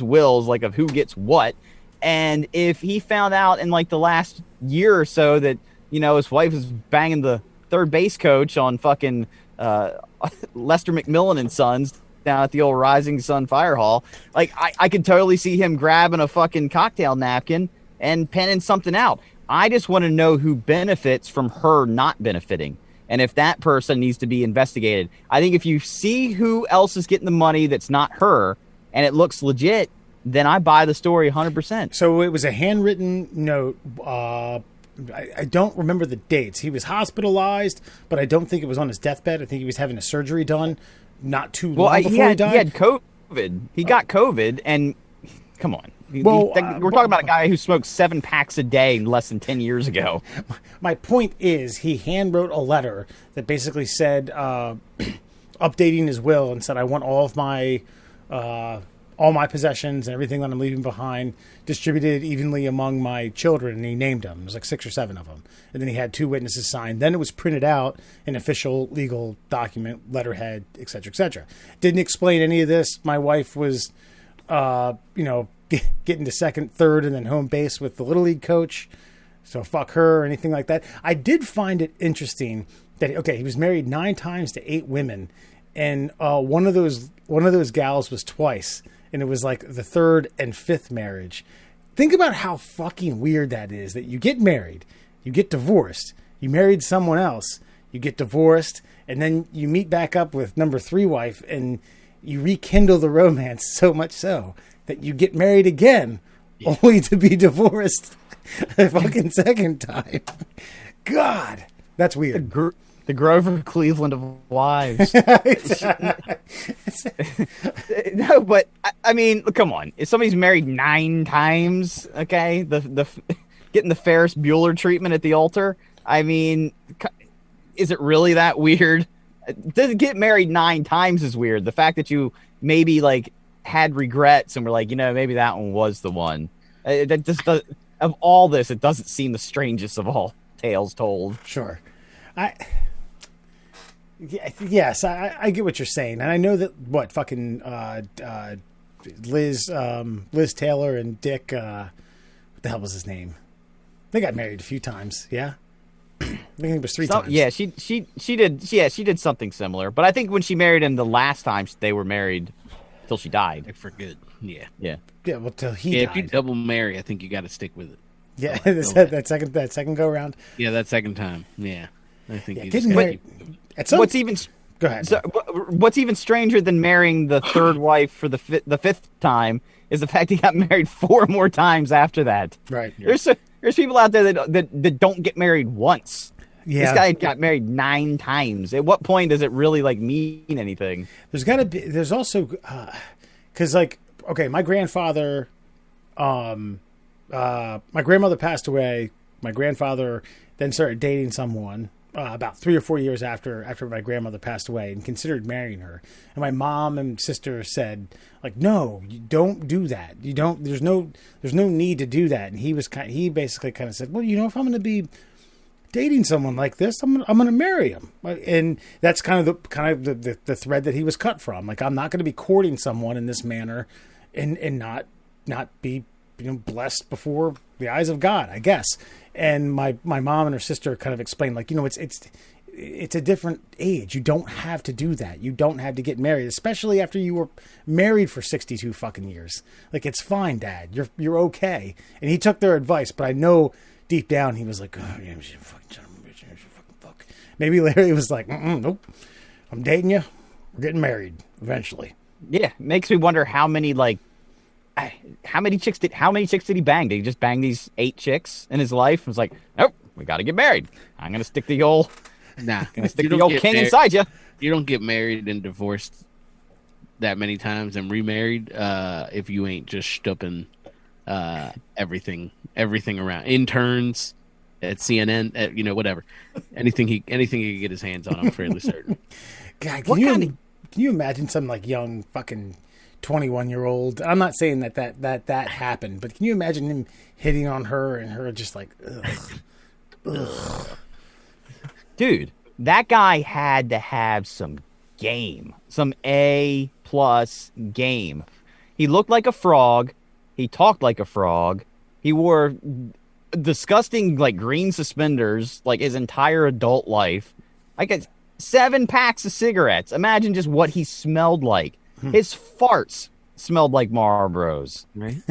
wills, like, of who gets what. And if he found out in, like, the last year or so that, you know, his wife was banging the third base coach on fucking Lester McMillan and Sons down at the old Rising Sun Fire Hall, like, I could totally see him grabbing a fucking cocktail napkin and penning something out. I just want to know who benefits from her not benefiting, and if that person needs to be investigated. I think if you see who else is getting the money that's not her, and it looks legit, then I buy the story 100%. So it was a handwritten note. I don't remember the dates. He was hospitalized, but I don't think it was on his deathbed. I think he was having a surgery done not too long before he died. He had COVID. He got COVID, and come on. Well, we're talking about a guy who smoked 7 packs a day less than 10 years ago. My point is, he handwrote a letter that basically said, updating his will, and said, I want all my possessions and everything that I'm leaving behind distributed evenly among my children, and he named them. It was like 6 or 7 of them. And then he had 2 witnesses signed. Then it was printed out, an official legal document, letterhead, etc., etc. Didn't explain any of this. My wife was, getting to second, third, and then home base with the Little League coach. So fuck her or anything like that. I did find it interesting that, he was married 9 times to 8 women. And one of those gals was twice. And it was like the 3rd and 5th marriage. Think about how fucking weird that is, that you get married, you get divorced, you married someone else, you get divorced, and then you meet back up with number 3 wife, and you rekindle the romance so much so that you get married again, only to be divorced a fucking second time. God, that's weird. The Grover Cleveland of wives. No, but I mean, come on. If somebody's married 9 times, okay, the getting the Ferris Bueller treatment at the altar, I mean, is it really that weird? To get married 9 times is weird. The fact that you maybe like had regrets and were like, maybe that one was the one. That just of all this, it doesn't seem the strangest of all tales told. Sure. Yes, I get what you're saying, and I know that Liz Taylor and Dick the hell was his name? They got married a few times. Yeah. I think it was 3 times. Yeah, she did. Yeah, she did something similar. But I think when she married him the last time, they were married till she died. Like for good. Yeah. Yeah. Yeah. Well, till he died. If you double marry, I think you got to stick with it. Yeah. that second go around. Yeah, that second time. Yeah. I think getting married. Go ahead. What's even stranger than marrying the third wife for the fifth time is the fact he got married 4 more times after that. Right. There's people out there that don't get married once. Yeah. This guy got married 9 times. At what point does it really mean anything? There's also because okay, my grandfather, my grandmother passed away. My grandfather then started dating someone about 3 or 4 years after my grandmother passed away, and considered marrying her. And my mom and sister said, no, you don't do that. You don't. There's no need to do that. And he basically kind of said, well, if I'm going to be dating someone like this, I'm going to marry him. And that's kind of the thread that he was cut from. I'm not going to be courting someone in this manner, and not be blessed before the eyes of God, I guess. And my mom and her sister kind of explained, it's a different age. You don't have to do that. You don't have to get married, especially after you were married for 62 fucking years. It's fine, Dad. You're okay. And he took their advice, but I know deep down he was like, oh, yeah, fuck. Maybe Larry was like, nope. I'm dating you. We're getting married eventually. Yeah, makes me wonder how many chicks did he bang? Did he just bang these 8 chicks in his life? It was like, nope, we got to get married. I'm gonna stick the old king inside you. You don't get married and divorced that many times and remarried if you ain't just stupping everything around. Interns at CNN, whatever. Anything he can get his hands on, I'm fairly certain. God, can you imagine some young fucking 21-year-old? I'm not saying that happened, but can you imagine him hitting on her and her just ugh. Dude, that guy had to have some game, some A+ game. He looked like a frog. He talked like a frog. He wore disgusting green suspenders his entire adult life. 7 packs of cigarettes. Imagine just what he smelled like. His farts smelled like Marlboros. Right?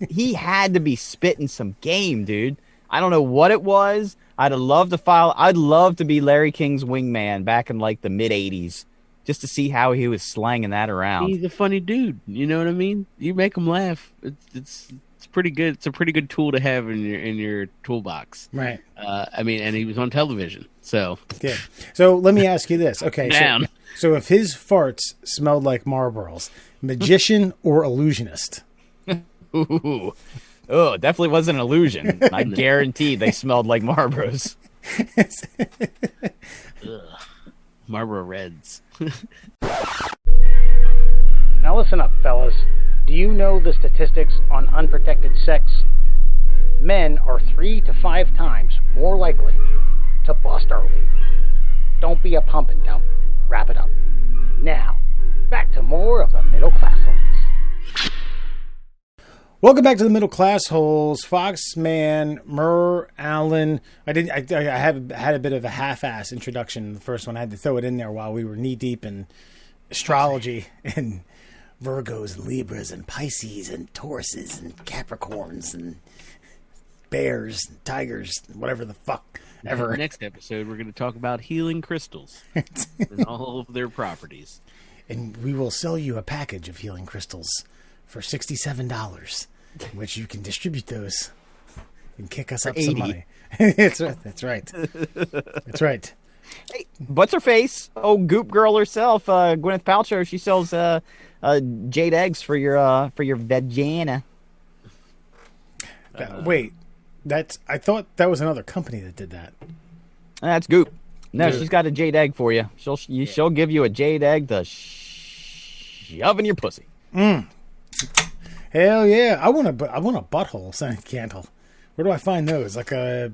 He had to be spitting some game, dude. I don't know what it was. I'd love to be Larry King's wingman back in the mid 80s, just to see how he was slanging that around. He's a funny dude. You know what I mean? You make him laugh. It's pretty good. It's a pretty good tool to have in your toolbox. Right. And he was on television. So yeah. So let me ask you this. Okay. So if his farts smelled like Marlboros, magician or illusionist? Ooh. Oh, it definitely wasn't an illusion. I guarantee they smelled like Marlboros. Marlboro Reds. Now listen up, fellas. Do you know the statistics on unprotected sex? Men are 3 to 5 times more likely to bust early. Don't be a pump and dump. Wrap it up. Now, back to more of the Middle Classholes. Welcome back to the Middle Classholes. Foxman, Murr, Allen. I had a bit of a half-ass introduction. The first one, I had to throw it in there while we were knee-deep in astrology and Virgos and Libras and Pisces and Tauruses and Capricorns and bears and tigers, whatever the fuck ever. Next episode, we're going to talk about healing crystals and all of their properties. And we will sell you a package of healing crystals for $67, in which you can distribute those and kick us up some money. That's right. That's right. Hey, what's her face? Oh, Goop Girl herself, Gwyneth Paltrow. She sells jade eggs for your vagina. Wait, I thought that was another company that did that. That's Goop. No, she's got a jade egg for you. She'll give you a jade egg to shove in your pussy. Hell yeah! I want a butthole scented candle. Where do I find those? Like a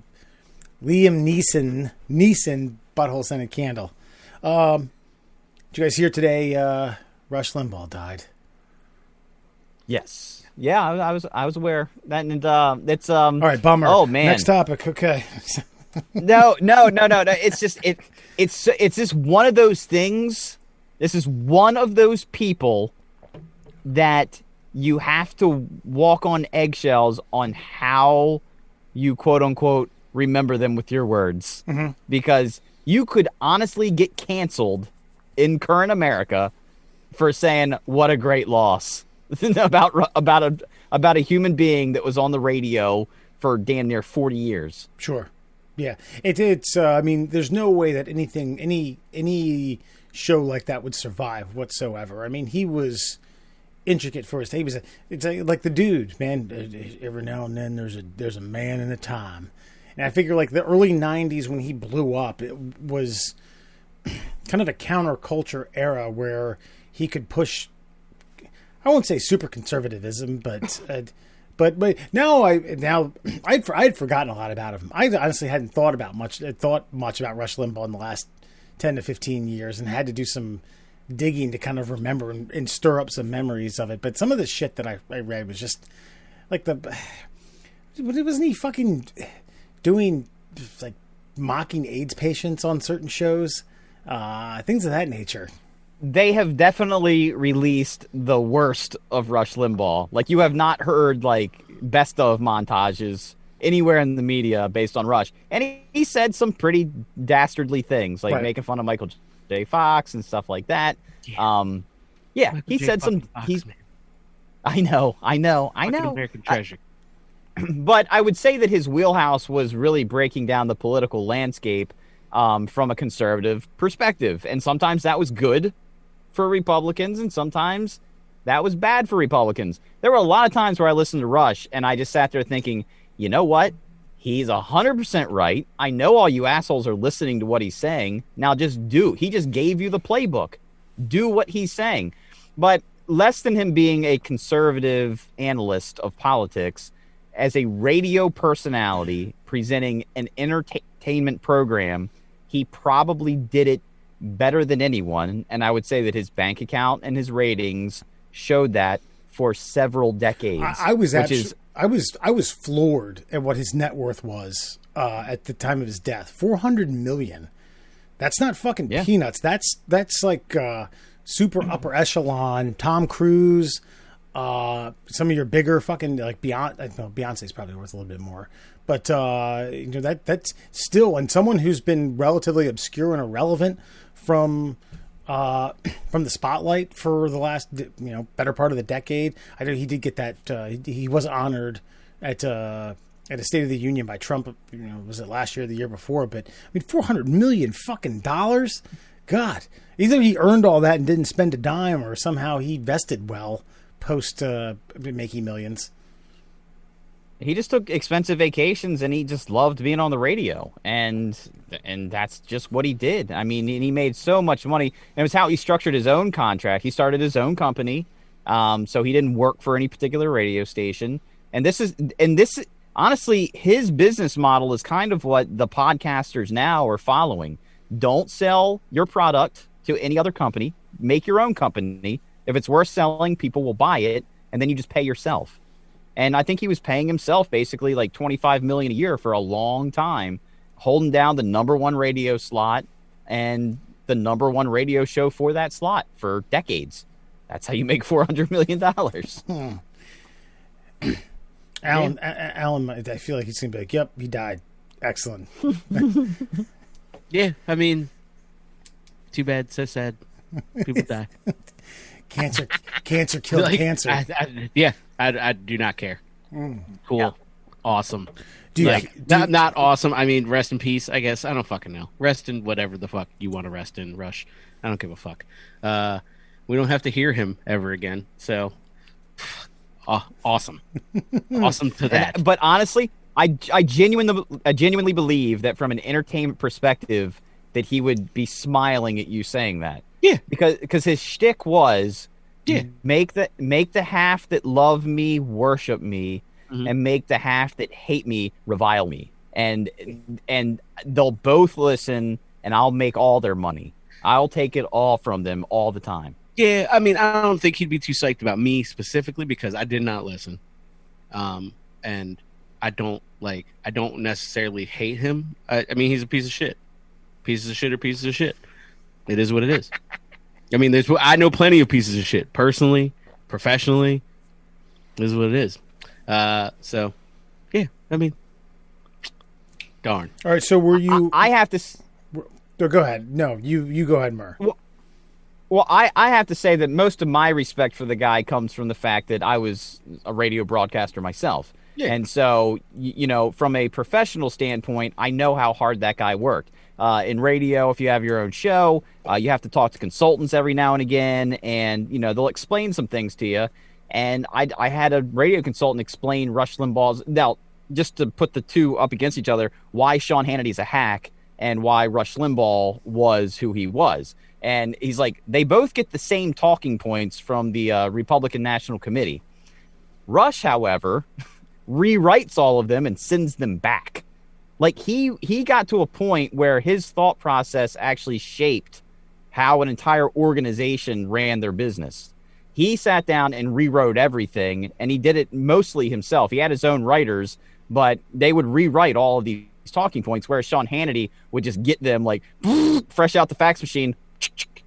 Liam Neeson butthole scented candle. Did you guys hear today? Rush Limbaugh died. Yes. Yeah, I was aware that, and it's All right, bummer. Oh man, next topic. Okay. No. It's just one of those things. This is one of those people that you have to walk on eggshells on how you quote unquote remember them with your words, because you could honestly get canceled in current America for saying what a great loss about a human being that was on the radio for damn near 40 years. Sure. Yeah. It's I mean, there's no way that any show like that would survive whatsoever. I mean, he was intricate for his day. It's like the dude, man, every now and then there's a man in a time. And I figure like the early 90s when he blew up, it was kind of a counterculture era where he could push, I won't say super conservatism, but now I'd forgotten a lot about him. I honestly hadn't thought much about Rush Limbaugh in the last 10 to 15 years, and had to do some digging to kind of remember and stir up some memories of it. But some of the shit that I read was just like wasn't he fucking doing like mocking AIDS patients on certain shows, things of that nature. They have definitely released the worst of Rush Limbaugh. Like, you have not heard like best of montages anywhere in the media based on Rush. And he said some pretty dastardly things, like making fun of Michael J. Fox and stuff like that. Yeah, he said some. Fox, I know. American treasure. But I would say that his wheelhouse was really breaking down the political landscape from a conservative perspective, and sometimes that was good for Republicans, and sometimes that was bad for Republicans. There were a lot of times where I listened to Rush, and I just sat there thinking, you know what? He's 100% right. I know all you assholes are listening to what he's saying. Now just do. He just gave you the playbook. Do what he's saying. But less than him being a conservative analyst of politics, as a radio personality presenting an entertainment program, he probably did it better than anyone. And I would say that his bank account and his ratings showed that for several decades. I was floored at what his net worth was at the time of his death. $400 million. That's not fucking peanuts. That's like super upper echelon. Tom Cruise, some of your bigger fucking like Beyonce's probably worth a little bit more. But that's still, and someone who's been relatively obscure and irrelevant from the spotlight for the last better part of the decade. I know he did get that. He was honored at a State of the Union by Trump. Was it last year or the year before? But I mean, $400 million fucking dollars. God, either he earned all that and didn't spend a dime, or somehow he vested well post making millions. He just took expensive vacations, and he just loved being on the radio, and that's just what he did. I mean, and he made so much money. And it was how he structured his own contract. He started his own company, so he didn't work for any particular radio station. And this honestly, his business model is kind of what the podcasters now are following. Don't sell your product to any other company. Make your own company. If it's worth selling, people will buy it, and then you just pay yourself. And I think he was paying himself basically like $25 million a year for a long time, holding down the number one radio slot and the number one radio show for that slot for decades. That's how you make $400 million. Alan, I feel like he's going to be like, yep, he died. Excellent. Yeah, I mean, too bad, so sad. People die. Cancer killed cancer. I do not care. Cool. Yeah. Awesome. Not awesome. I mean, rest in peace, I guess. I don't fucking know. Rest in whatever the fuck you want to rest in, Rush. I don't give a fuck. We don't have to hear him ever again. So, awesome. Awesome to that. But honestly, I genuinely believe that from an entertainment perspective that he would be smiling at you saying that. Yeah. Because his shtick was make the half that love me worship me, and make the half that hate me revile me. And they'll both listen, and I'll make all their money. I'll take it all from them all the time. Yeah, I mean, I don't think he'd be too psyched about me specifically because I did not listen. And I don't necessarily hate him. I mean, he's a piece of shit. Pieces of shit are pieces of shit. It is what it is. I mean, I know plenty of pieces of shit personally, professionally. This is what it is. So, yeah, I mean, darn. All right, so were you... I have to... No, go ahead. No, you go ahead, Murr. Well, I have to say that most of my respect for the guy comes from the fact that I was a radio broadcaster myself. Yeah. And so, you know, from a professional standpoint, I know how hard that guy worked. In radio, if you have your own show, you have to talk to consultants every now and again, and, you know, they'll explain some things to you. And I had a radio consultant explain Rush Limbaugh's... Now, just to put the two up against each other, why Sean Hannity's a hack and why Rush Limbaugh was who he was. And he's like, they both get the same talking points from the Republican National Committee. Rush, however, rewrites all of them and sends them back. Like, he got to a point where his thought process actually shaped how an entire organization ran their business. He sat down and rewrote everything, and he did it mostly himself. He had his own writers, but they would rewrite all of these talking points, whereas Sean Hannity would just get them, like, fresh out the fax machine.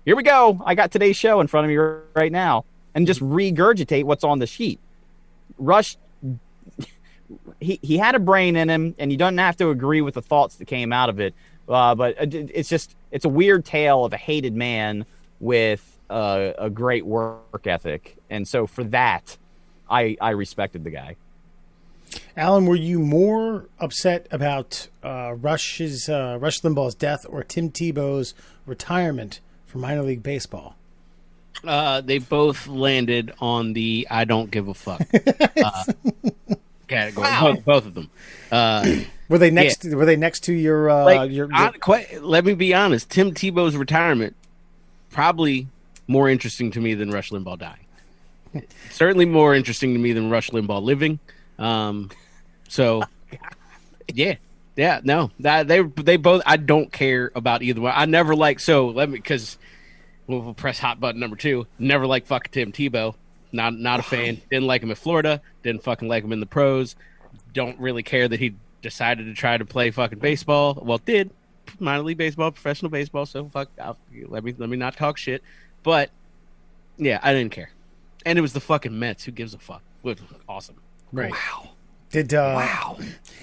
Here we go. I got today's show in front of me right now, and just regurgitate what's on the sheet. Rush, he had a brain in him, and you don't have to agree with the thoughts that came out of it. But it's a weird tale of a hated man with a great work ethic. And so for that, I respected the guy. Alan, were you more upset about Rush Limbaugh's death or Tim Tebow's retirement from minor league baseball? They both landed on the I don't give a fuck category. Wow. Both of them. Were they next? Yeah. Were they next to your? Let me be honest. Tim Tebow's retirement probably more interesting to me than Rush Limbaugh dying. Certainly more interesting to me than Rush Limbaugh living. So yeah, no, they both. I don't care about either one. I never like. So let me because we'll press hot button number 2. Never like fucking Tim Tebow. Not a fan. Didn't like him in Florida. Didn't fucking like him in the pros. Don't really care that he decided to try to play fucking baseball. Well, did minor league baseball, professional baseball. So fuck. Let me not talk shit. But yeah, I didn't care. And it was the fucking Mets. Who gives a fuck? It was awesome. Right. Wow. Wow.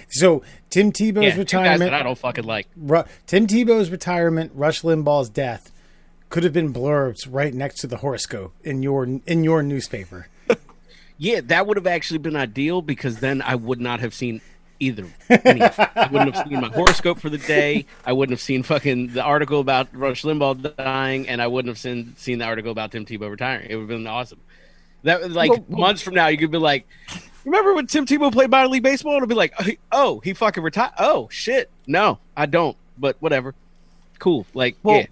So Tim Tebow's retirement. Guys that I don't fucking like. Tim Tebow's retirement, Rush Limbaugh's death could have been blurbs right next to the horoscope in your newspaper. Yeah, that would have actually been ideal because then I would not have seen either. I wouldn't have seen my horoscope for the day. I wouldn't have seen fucking the article about Rush Limbaugh dying, and I wouldn't have seen the article about Tim Tebow retiring. It would have been awesome. That months from now, you could be like, remember when Tim Tebow played minor league baseball? It'll be like, oh, he fucking retired. Oh shit, no, I don't. But whatever, cool. Like, yeah.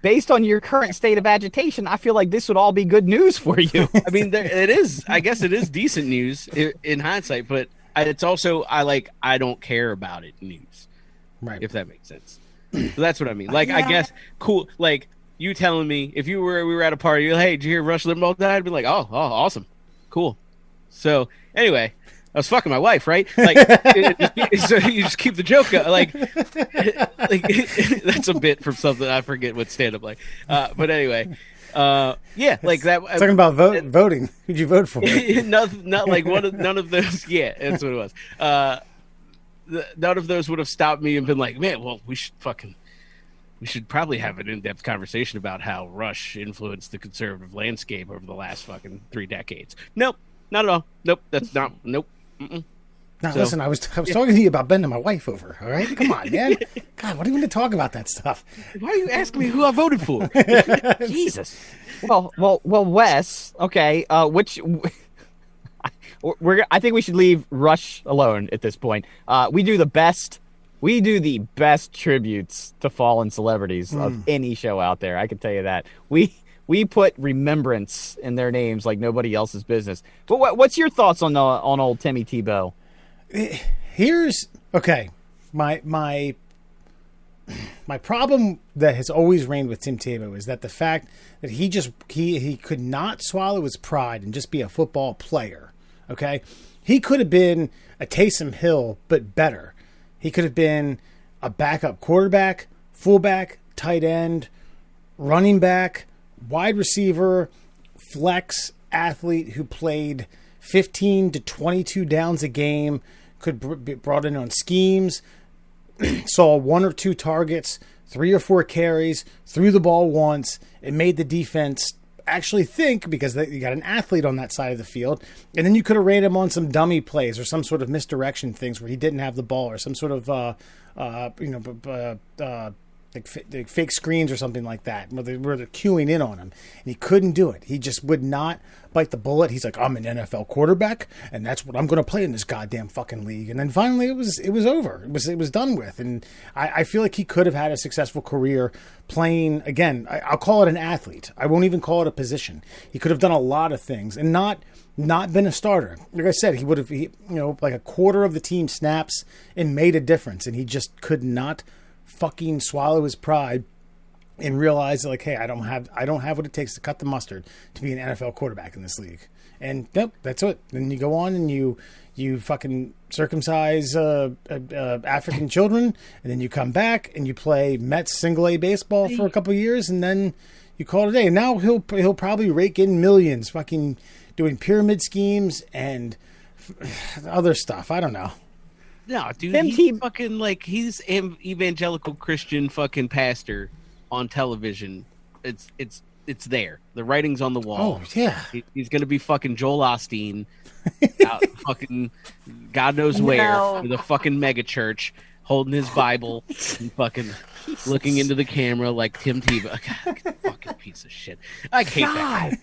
Based on your current state of agitation, I feel like this would all be good news for you. I mean, it is. I guess it is decent news in hindsight, but it's also I don't care about it news, right? If that makes sense. So that's what I mean. Like, yeah. I guess cool. Like you telling me if we were at a party, you're like, hey, did you hear Rush Limbaugh died? I'd be like, oh, awesome, cool. So anyway, I was fucking my wife, right? Like, so you just keep the joke going. Like that's a bit from something I forget what stand up like. But anyway, yeah, like that. Talking about voting. Who'd you vote for? Not like none of those. Yeah, that's what it was. None of those would have stopped me and been like, man, well, we should probably have an in-depth conversation about how Rush influenced the conservative landscape over the last fucking 3 decades. Nope. Not at all. Nope. That's not. Nope. Mm-mm. Now, listen, I was talking to you about bending my wife over. All right, come on, man. God, what are we going to talk about that stuff? Why are you asking me who I voted for? Jesus. Well, Wes. Okay. Which I think we should leave Rush alone at this point. We do the best tributes to fallen celebrities of any show out there. I can tell you that. We put remembrance in their names like nobody else's business. But what's your thoughts on old Timmy Tebow? Here's okay. My my problem that has always reigned with Tim Tebow is that the fact that he could not swallow his pride and just be a football player. Okay, he could have been a Taysom Hill, but better. He could have been a backup quarterback, fullback, tight end, running back, wide receiver, flex athlete who played 15 to 22 downs a game, could be brought in on schemes, saw 1 or 2 targets, 3 or 4 carries, threw the ball once. It made the defense actually think, because you got an athlete on that side of the field, and then you could have ran him on some dummy plays or some sort of misdirection things where he didn't have the ball, or some sort of like fake screens or something like that, where they're queuing in on him, and he couldn't do it. He just would not bite the bullet. He's like, I'm an NFL quarterback, and that's what I'm going to play in this goddamn fucking league. And then finally, it was over. It was done with. And I feel like he could have had a successful career playing. Again, I'll call it an athlete. I won't even call it a position. He could have done a lot of things and not been a starter. Like I said, he would have, like a quarter of the team snaps and made a difference, and he just could not fucking swallow his pride and realize, like, hey, I don't have what it takes to cut the mustard to be an NFL quarterback in this league. And nope, that's it. Then you go on and you fucking circumcise African children, and then you come back and you play Mets single A baseball for a couple of years, and then you call it a day. And now he'll probably rake in millions, fucking doing pyramid schemes and other stuff. I don't know. No, dude, he's fucking like, he's evangelical Christian fucking pastor on television. It's there. The writing's on the wall. Oh yeah, he's gonna be fucking Joel Osteen, out fucking God knows where, with a fucking mega church, holding his Bible and fucking looking into the camera like Tim Tebow. God, fucking piece of shit. I hate that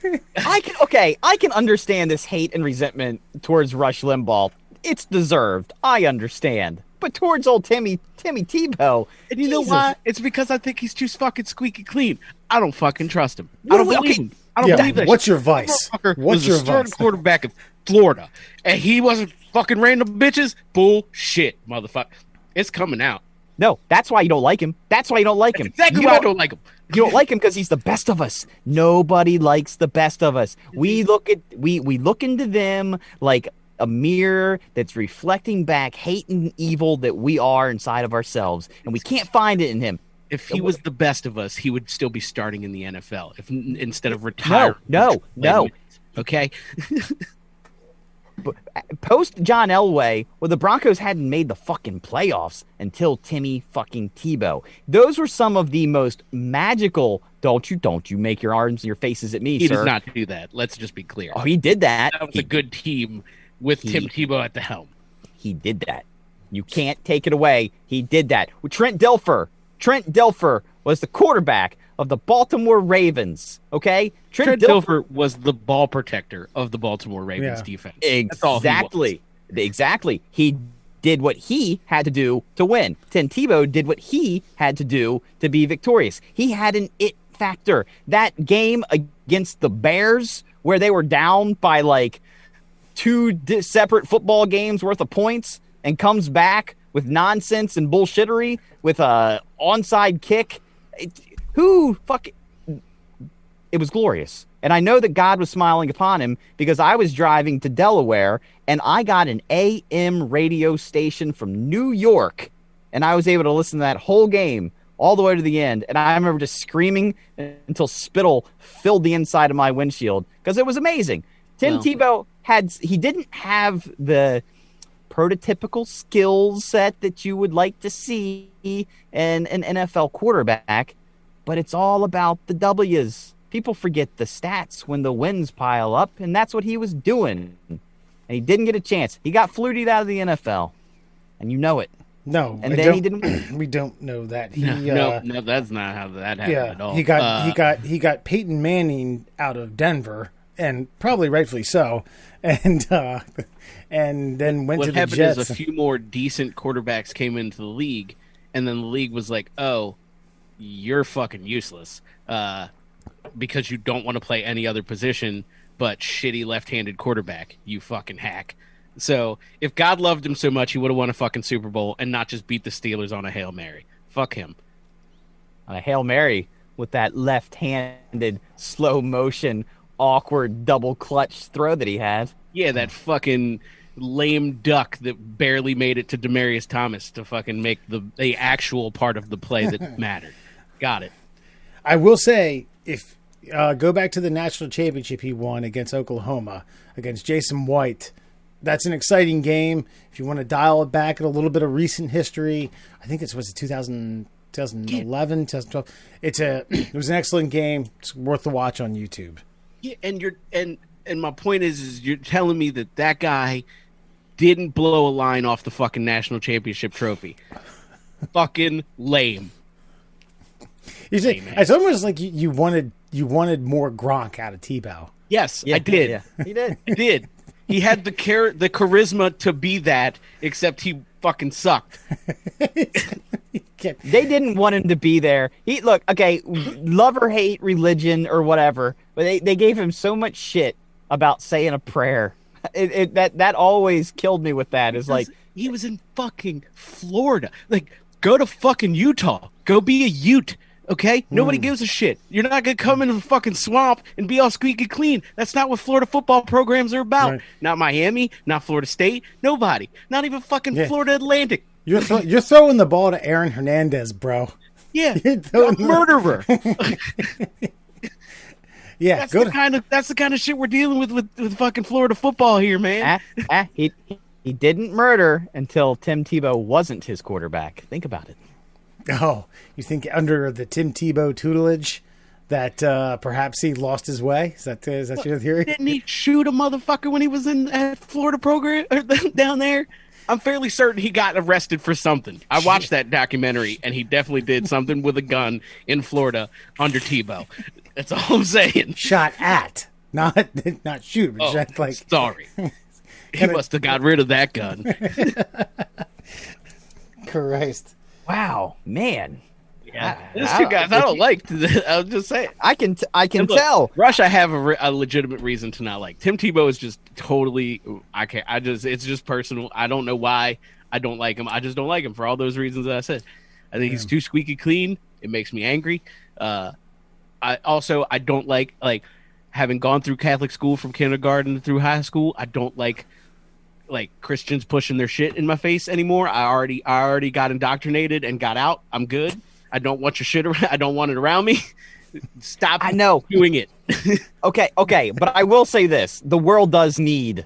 guy. I can understand this hate and resentment towards Rush Limbaugh. It's deserved. I understand. But towards old Timmy Tebow, and you know why? It's because I think he's too fucking squeaky clean. I don't fucking trust him. I don't believe him. I don't believe that. What's your vice? What's your starting quarterback in Florida, and he wasn't fucking random bitches? Bullshit, motherfucker. It's coming out. No, that's why you don't like him. That's why you don't like him. Exactly why I don't like him. You don't like him because he's the best of us. Nobody likes the best of us. We look into them like a mirror that's reflecting back hate and evil that we are inside of ourselves, and we can't find it in him. If he was the best of us, he would still be starting in the NFL instead of retiring. No. Okay. Post John Elway, well, the Broncos hadn't made the fucking playoffs until Timmy fucking Tebow. Those were some of the most magical. Don't you make your arms and your faces at me, sir. He does not do that. Let's just be clear. Oh, he did that. That was a good team with Tim Tebow at the helm. He did that. You can't take it away. He did that. With Trent Dilfer was the quarterback of the Baltimore Ravens. Okay? Trent Dilfer was the ball protector of the Baltimore Ravens defense. Exactly. Exactly. He did what he had to do to win. Tim Tebow did what he had to do to be victorious. He had an it factor. That game against the Bears, where they were down by like 2 separate football games worth of points, and comes back with nonsense and bullshittery with a onside kick. It was glorious. And I know that God was smiling upon him, because I was driving to Delaware and I got an AM radio station from New York, and I was able to listen to that whole game all the way to the end. And I remember just screaming until spittle filled the inside of my windshield, because it was amazing. Tim Tebow didn't have the prototypical skill set that you would like to see in an NFL quarterback, but it's all about the W's. People forget the stats when the wins pile up, and that's what he was doing. And he didn't get a chance. He got flutied out of the NFL, and you know it. No, and then he didn't. We don't know that. No, that's not how that happened at all. He got Peyton Manning out of Denver, and probably rightfully so, and then went to the Jets. What happened is a few more decent quarterbacks came into the league, and then the league was like, "Oh, you're fucking useless because you don't want to play any other position but shitty left-handed quarterback, you fucking hack." So if God loved him so much, he would have won a fucking Super Bowl and not just beat the Steelers on a Hail Mary. Fuck him. a Hail Mary with that left-handed, slow-motion, awkward double clutch throw that he had. Yeah, that fucking lame duck that barely made it to Demaryius Thomas to fucking make the actual part of the play that mattered. Got it. I will say, if go back to the national championship he won against Oklahoma, against Jason White, that's an exciting game. If you want to dial it back at a little bit of recent history, I think it was 2011, 2012. It was an excellent game. It's worth the watch on YouTube. Yeah, and my point is you're telling me that guy didn't blow a line off the fucking national championship trophy. Fucking lame. It's almost like you wanted more Gronk out of Tebow. Yes, I did. Yeah, he did. I did. He had the charisma to be that, except he fucking sucked. They didn't want him to be there. Look, okay, love or hate religion or whatever, but they gave him so much shit about saying a prayer. That always killed me with that. Is like he was in fucking Florida. Like, go to fucking Utah. Go be a Ute. Okay? Nobody gives a shit. You're not going to come into the fucking swamp and be all squeaky clean. That's not what Florida football programs are about. Right. Not Miami, not Florida State, nobody. Not even fucking Florida Atlantic. You're throwing the ball to Aaron Hernandez, bro. Yeah. You're a murderer. Yeah, that's the kind of shit we're dealing with fucking Florida football here, man. He didn't murder until Tim Tebow wasn't his quarterback. Think about it. Oh, you think under the Tim Tebow tutelage that perhaps he lost his way? Is that your theory? Didn't he shoot a motherfucker when he was in Florida program or down there? I'm fairly certain he got arrested for something. I watched that documentary, and he definitely did something with a gun in Florida under Tebow. That's all I'm saying. Shot at, not shoot. But shot, like, sorry. He must have got rid of that gun. Christ. Wow, man. Yeah, those two guys I don't like. I'll just say it. I can tell. Rush, I have a legitimate reason to not like. Tim Tebow is just totally. It's just personal. I don't know why I don't like him. I just don't like him for all those reasons that I said. I think he's too squeaky clean. It makes me angry. I don't like having gone through Catholic school from kindergarten through high school. I don't like Christians pushing their shit in my face anymore. I already got indoctrinated and got out. I'm good. I don't want your shit around. I don't want it around me. Stop. I know doing it. Okay, but I will say this: the world does need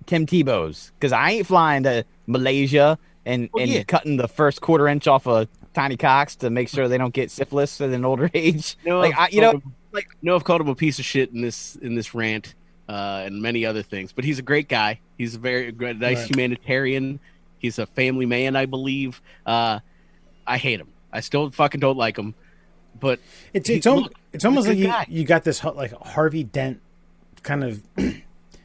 Tim Tebow's, because I ain't flying to Malaysia and cutting the first quarter inch off of tiny cocks to make sure they don't get syphilis at an older age. I've called him a piece of shit in this rant. And many other things, but he's a great guy. He's a very nice humanitarian. He's a family man, I believe. I hate him. I still fucking don't like him. But it's almost like you got this like Harvey Dent kind of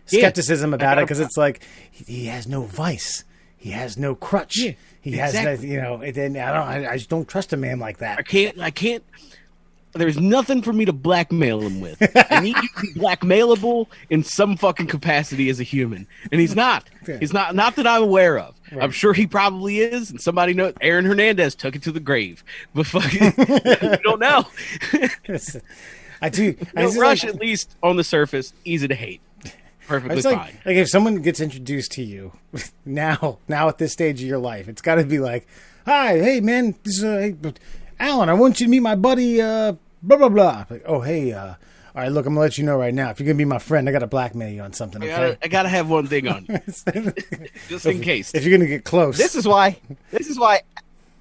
skepticism about it, because it's like he has no vice, he has no crutch, he has no, and I just don't trust a man like that. I can't. There's nothing for me to blackmail him with. I need you to be blackmailable in some fucking capacity as a human. And he's not. He's not that I'm aware of. Right. I'm sure he probably is, and somebody knows. Aaron Hernandez took it to the grave. But fucking, you don't know. I do. Rush, at least on the surface, easy to hate. Perfectly fine. Like if someone gets introduced to you now at this stage of your life, it's got to be like, hi, hey, man, this is Alan, I want you to meet my buddy, blah, blah, blah. Like, oh, hey, all right, look, I'm going to let you know right now. If you're going to be my friend, I got to blackmail you on something, okay? I got to have one thing on you. Just in case. If you're going to get close. This is why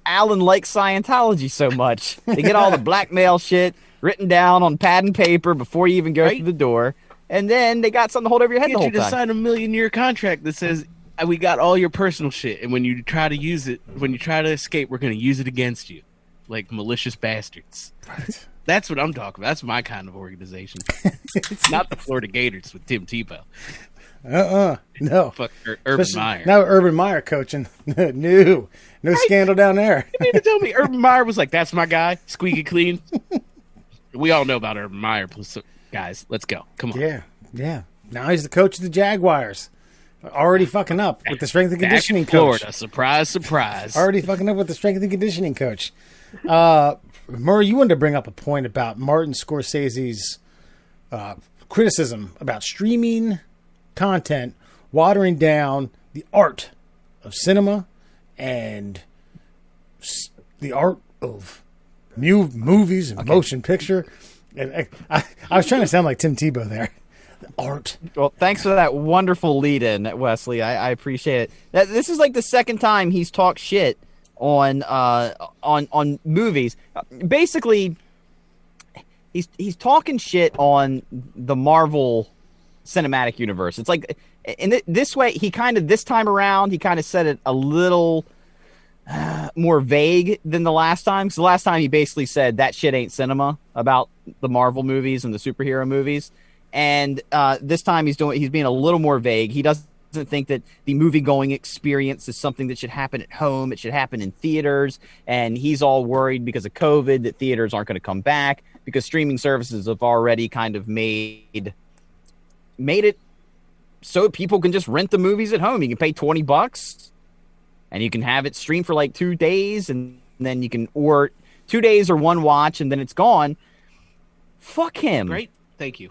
Alan likes Scientology so much. They get all the blackmail shit written down on pad and paper before you even go through the door, and then they got something to hold over your head the whole time. Get you to sign a $1 million contract that says, we got all your personal shit, and when you try to use it, when you try to escape, we're going to use it against you. Like malicious bastards. Right. That's what I'm talking about. That's my kind of organization. Not the Florida Gators with Tim Tebow. No. Fuck Urban Meyer. Now Urban Meyer coaching. No scandal down there. You mean to tell me Urban Meyer was like, that's my guy, squeaky clean? We all know about Urban Meyer. Guys, let's go. Come on. Yeah. Now he's the coach of the Jaguars. Already fucking up with the strength and conditioning coach. Florida. Surprise, surprise. Already fucking up with the strength and conditioning coach. Murray, you wanted to bring up a point about Martin Scorsese's criticism about streaming content watering down the art of cinema and the art of movies and motion picture. And I was trying to sound like Tim Tebow there. The art. Well, thanks for that wonderful lead-in, Wesley. I appreciate it. This is like the second time he's talked shit on movies. Basically, he's talking shit on the Marvel Cinematic Universe. It's like in this way, this time around, he kind of said it a little more vague than the last time. Because the last time he basically said that shit ain't cinema about the Marvel movies and the superhero movies. And this time he's being a little more vague. He doesn't think that the movie-going experience is something that should happen at home. It should happen in theaters. And he's all worried because of COVID that theaters aren't going to come back because streaming services have already kind of made it so people can just rent the movies at home. You can pay $20 and you can have it streamed for like 2 days, and then you can, or 2 days or one watch, and then it's gone. Fuck him. Great. Thank you.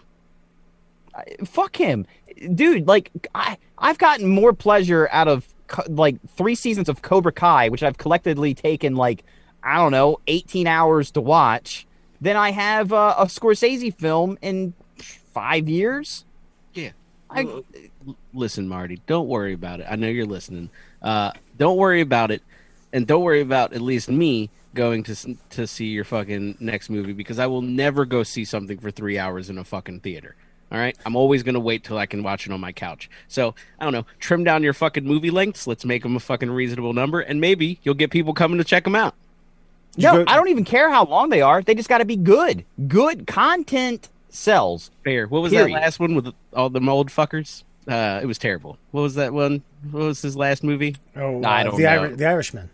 Fuck him. Dude, like, I've gotten more pleasure out of like 3 seasons of Cobra Kai, which I've collectively taken like, I don't know, 18 hours to watch, than I have a Scorsese film in 5 years. Yeah. Listen, Marty, don't worry about it. I know you're listening. Don't worry about it. And don't worry about at least me going to see your fucking next movie, because I will never go see something for 3 hours in a fucking theater. All right? I'm always going to wait till I can watch it on my couch. So, I don't know, trim down your fucking movie lengths. Let's make them a fucking reasonable number, and maybe you'll get people coming to check them out. No, I don't even care how long they are. They just got to be good. Good content sells. Fair. What was that last one with all the old fuckers? It was terrible. What was that one? What was his last movie? Oh, I don't know. The Irishman.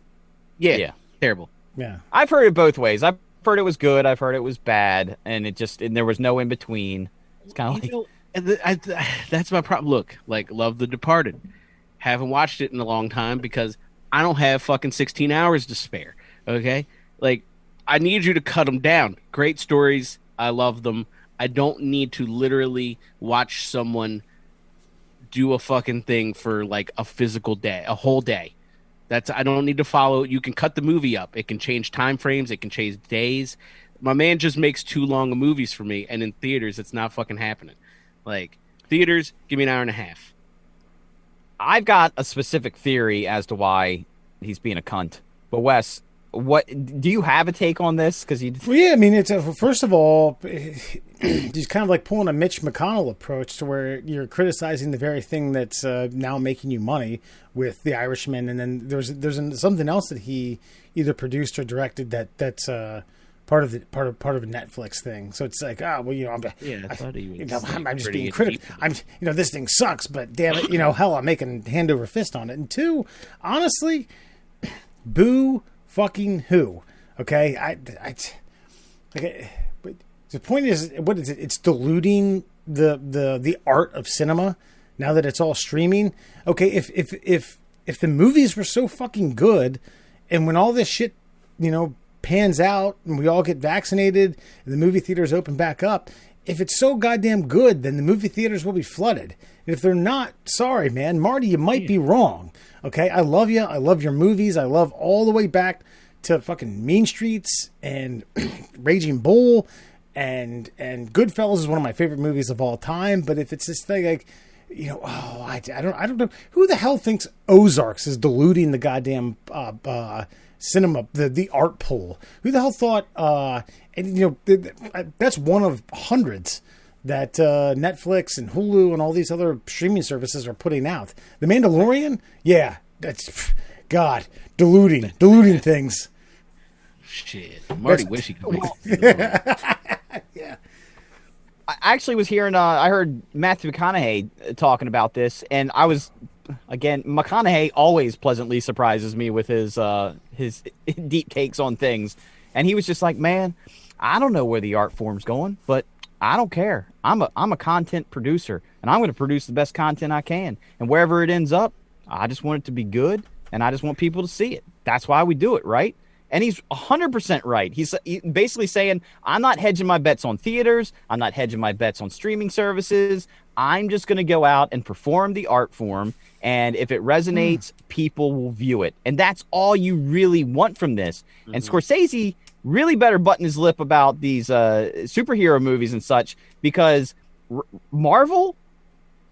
Yeah. Terrible. Yeah. I've heard it both ways. I've heard it was good. I've heard it was bad, and there was no in between. It's kind of like that's my problem. Look, like, love The Departed. Haven't watched it in a long time because I don't have fucking 16 hours to spare. Okay, like, I need you to cut them down. Great stories. I love them. I don't need to literally watch someone do a fucking thing for like a physical day, a whole day. I don't need to follow. You can cut the movie up. It can change time frames. It can change days. My man just makes too long of movies for me, and in theaters, it's not fucking happening. Like, theaters, give me an hour and a half. I've got a specific theory as to why he's being a cunt. But Wes, what do you have a take on this? Because well, yeah, I mean, it's first of all, he's kind of like pulling a Mitch McConnell approach to where you're criticizing the very thing that's now making you money with The Irishman, and then there's something else that he either produced or directed that's part of a Netflix thing. So it's like, I'm just being critical. This thing sucks, but damn it, hell, I'm making hand over fist on it. And two, honestly, boo fucking who? Okay, but the point is, what is it? It's diluting the art of cinema now that it's all streaming. Okay, if the movies were so fucking good, and when all this shit, pans out and we all get vaccinated and the movie theaters open back up, if it's so goddamn good, then the movie theaters will be flooded. And if they're not, sorry, man, Marty, you might be wrong. Okay, I love you. I love your movies. I love all the way back to fucking Mean Streets and Raging Bull and Goodfellas is one of my favorite movies of all time. But if it's this thing like, I don't know who the hell thinks Ozarks is diluting the goddamn cinema, the art pool. Who the hell thought? That's one of hundreds that Netflix and Hulu and all these other streaming services are putting out. The Mandalorian, yeah, that's God diluting things. Shit, Marty wish he could. Yeah. I actually was hearing. I heard Matthew McConaughey talking about this, and I was. Again, McConaughey always pleasantly surprises me with his deep takes on things. And he was just like, man, I don't know where the art form's going, but I don't care. I'm a content producer, and I'm going to produce the best content I can. And wherever it ends up, I just want it to be good, and I just want people to see it. That's why we do it, right? And he's 100% right. He's basically saying, I'm not hedging my bets on theaters. I'm not hedging my bets on streaming services. I'm just going to go out and perform the art form. And if it resonates, people will view it. And that's all you really want from this. Mm-hmm. And Scorsese really better button his lip about these superhero movies and such, because Marvel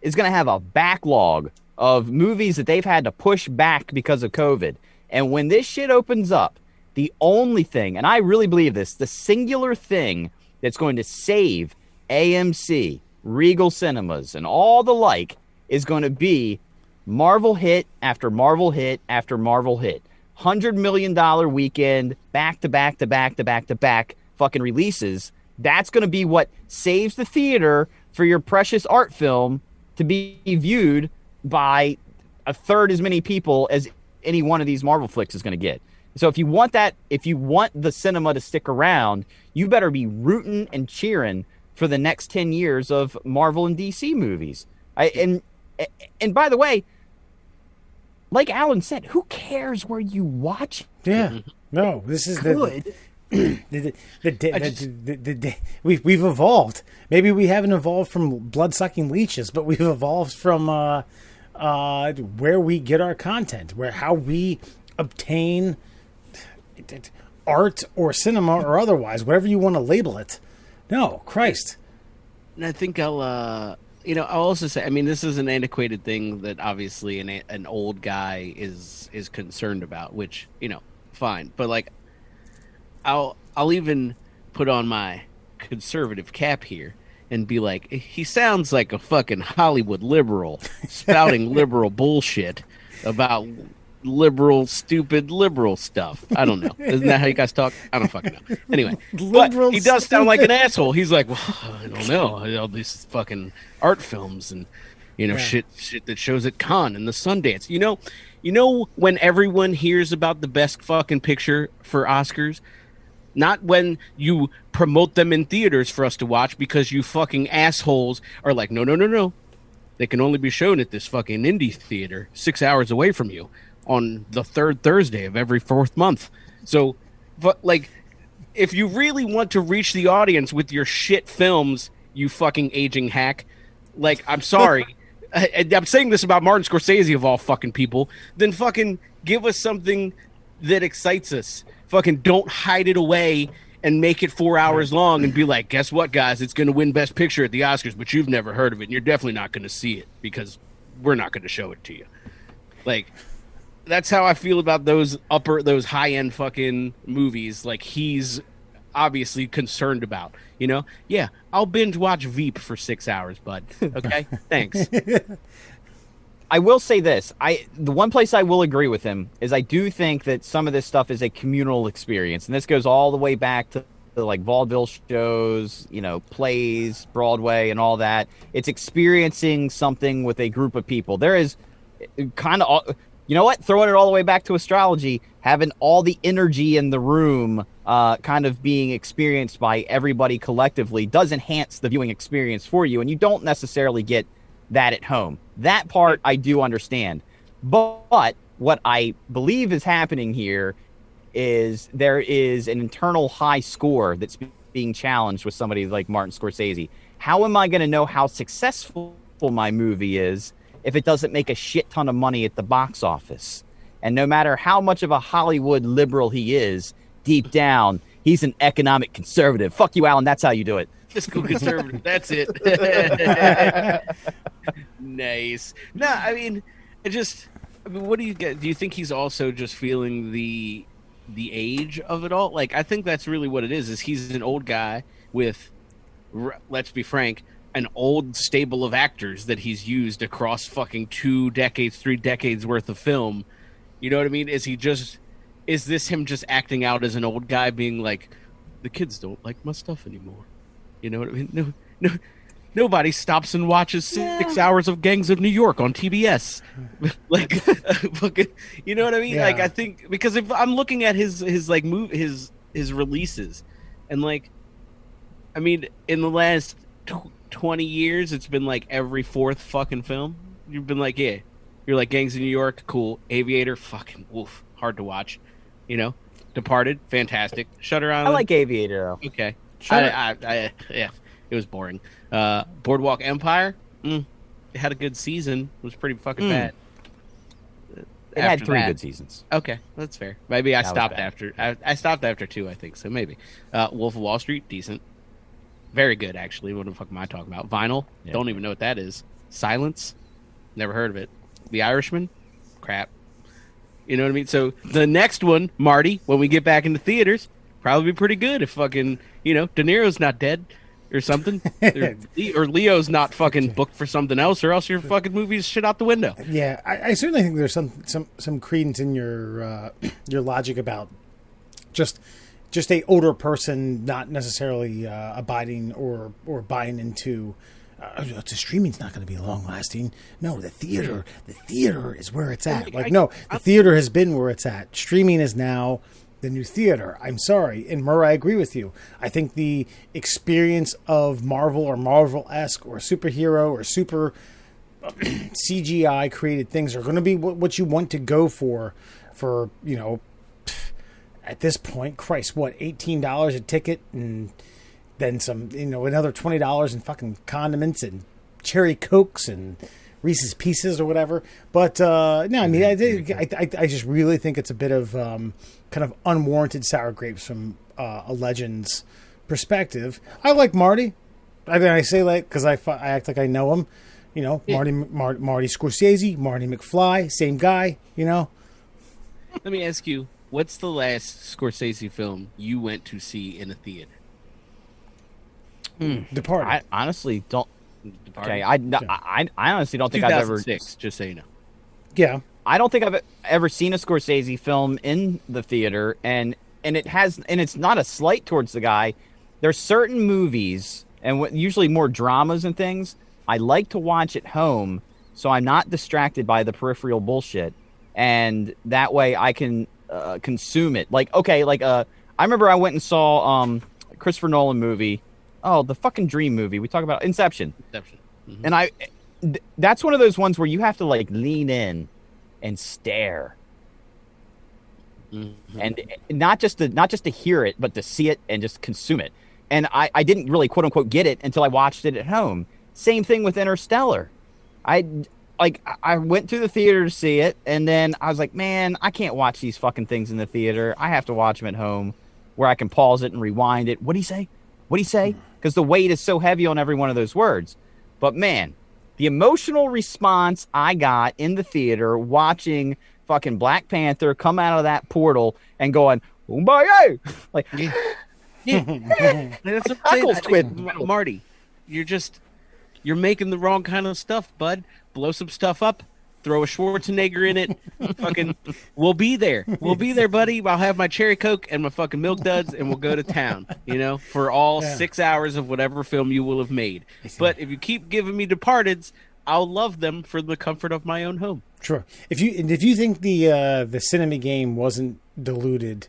is going to have a backlog of movies that they've had to push back because of COVID. And when this shit opens up, the only thing, and I really believe this, the singular thing that's going to save AMC, Regal Cinemas, and all the like is going to be Marvel hit after Marvel hit after Marvel hit. $100 million weekend, back to back to back to back to back fucking releases. That's going to be what saves the theater for your precious art film to be viewed by a third as many people as any one of these Marvel flicks is going to get. So if you want that, if you want the cinema to stick around, you better be rooting and cheering for the next 10 years of Marvel and DC movies. And by the way, like Alan said, who cares where you watch? Yeah. No, this is we've evolved. Maybe we haven't evolved from blood-sucking leeches, but we've evolved from where we get our content, how we obtain art or cinema or otherwise, whatever you want to label it. No, Christ. And I think I'll also say, I mean, this is an antiquated thing that obviously an old guy is concerned about, which, fine. But like, I'll even put on my conservative cap here and be like, he sounds like a fucking Hollywood liberal spouting liberal bullshit about stupid liberal stuff. I don't know. Isn't that how you guys talk? I don't fucking know. Anyway, but he does sound like an asshole. He's like, well, I don't know. All these fucking art films and, shit that shows at Cannes and the Sundance. You know when everyone hears about the best fucking picture for Oscars? Not when you promote them in theaters for us to watch, because you fucking assholes are like, no. They can only be shown at this fucking indie theater 6 hours away from you on the third Thursday of every fourth month. So, like, if you really want to reach the audience with your shit films, you fucking aging hack, like, I'm sorry. I'm saying this about Martin Scorsese of all fucking people, then fucking give us something that excites us. Fucking don't hide it away and make it 4 hours long and be like, guess what, guys? It's going to win Best Picture at the Oscars, but you've never heard of it, and you're definitely not going to see it because we're not going to show it to you. Like, that's how I feel about those high-end fucking movies. Like, he's obviously concerned about, Yeah, I'll binge watch Veep for 6 hours, bud. Okay? Thanks. I will say this. The one place I will agree with him is I do think that some of this stuff is a communal experience. And this goes all the way back to like vaudeville shows, plays, Broadway, and all that. It's experiencing something with a group of people. There is kind of, throwing it all the way back to astrology, having all the energy in the room kind of being experienced by everybody collectively does enhance the viewing experience for you. And you don't necessarily get that at home. That part I do understand. But what I believe is happening here is there is an internal high score that's being challenged with somebody like Martin Scorsese. How am I going to know how successful my movie is if it doesn't make a shit ton of money at the box office? And no matter how much of a Hollywood liberal he is, deep down, he's an economic conservative. Fuck you, Alan. That's how you do it. Fiscal conservative. That's it. Nice. No, I mean, what do you get? Do you think he's also just feeling the age of it all? Like, I think that's really what it is he's an old guy with, let's be frank, an old stable of actors that he's used across fucking 2 decades, 3 decades worth of film. You know what I mean? Is this him just acting out as an old guy being like, the kids don't like my stuff anymore? You know what I mean? No, nobody stops and watches 6 hours of Gangs of New York on TBS. Like, fucking, you know what I mean? Yeah. Like, I think, because if I'm looking at his releases, and like, I mean, in the last 20 years, it's been like every fourth fucking film. You've been like, yeah, you're like Gangs of New York, cool. Aviator, fucking woof, hard to watch, Departed, fantastic. Shutter I Island. like Aviator though. Okay. Shutter. Yeah, it was boring. Boardwalk Empire, it had a good season. It was pretty fucking bad. It had 3 good seasons. Okay, that's fair. Maybe I That was stopped bad. after. I stopped after 2, I think. So maybe. Wolf of Wall Street, decent. Very good, actually. What the fuck am I talking about? Vinyl, Yeah. don't even know what that is. Silence, never heard of it. The Irishman, crap. You know what I mean? So the next one, Marty, when we get back into theaters, probably be pretty good if fucking, De Niro's not dead or something. or Leo's not fucking booked for something else, or else your fucking movie's shit out the window. Yeah, I certainly think there's some credence in your logic about just a older person not necessarily abiding or buying into. The streaming's not going to be long lasting. No, the theater is where it's at. The theater has been where it's at. Streaming is now the new theater. I'm sorry. And Murr, I agree with you. I think the experience of Marvel or Marvel-esque or superhero or super CGI created things are going to be what you want to go for, at this point, Christ, what, $18 a ticket and then some, another $20 in fucking condiments and cherry Cokes and Reese's Pieces or whatever. But no, I mean, I just really think it's a bit of kind of unwarranted sour grapes from a Legend's perspective. I like Marty. I say like because I act like I know him. Marty Scorsese, Marty McFly, same guy. Let me ask you, what's the last Scorsese film you went to see in a theater? Departed. I honestly don't. Departed? Okay, I honestly don't think I've ever. 2006, just so you know. Yeah. I don't think I've ever seen a Scorsese film in the theater, and it's not a slight towards the guy. There's certain movies, and usually more dramas and things, I like to watch at home, so I'm not distracted by the peripheral bullshit, and that way I can consume it. I remember I went and saw Christopher Nolan movie. Oh, the fucking dream movie. We talk about Inception. Mm-hmm. And that's one of those ones where you have to lean in and stare, and not just to hear it, but to see it and just consume it. And I didn't really quote unquote get it until I watched it at home. Same thing with Interstellar. I went to the theater to see it, and then I was like, man, I can't watch these fucking things in the theater. I have to watch them at home, where I can pause it and rewind it. What'd he say? Because the weight is so heavy on every one of those words. But man, the emotional response I got in the theater watching fucking Black Panther come out of that portal and going, "Kumbaya!" That's what I'm saying. Marty, you're making the wrong kind of stuff, bud. Blow some stuff up. Throw a Schwarzenegger in it. Fucking, we'll be there. We'll be there, buddy. I'll have my cherry Coke and my fucking Milk Duds, and we'll go to town. For all 6 hours of whatever film you will have made. But if you keep giving me Departeds, I'll love them for the comfort of my own home. Sure. If you think the cinema game wasn't diluted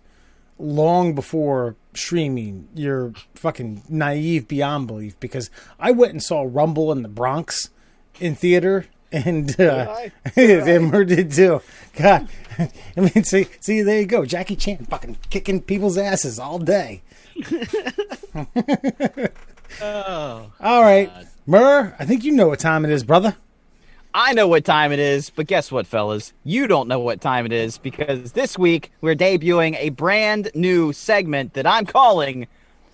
long before streaming, you're fucking naive beyond belief. Because I went and saw Rumble in the Bronx in theater. And Murr did too. God, I mean, see, there you go, Jackie Chan, fucking kicking people's asses all day. Oh, all right, God. Murr, I think you know what time it is, brother. I know what time it is, but guess what, fellas? You don't know what time it is, because this week we're debuting a brand new segment that I'm calling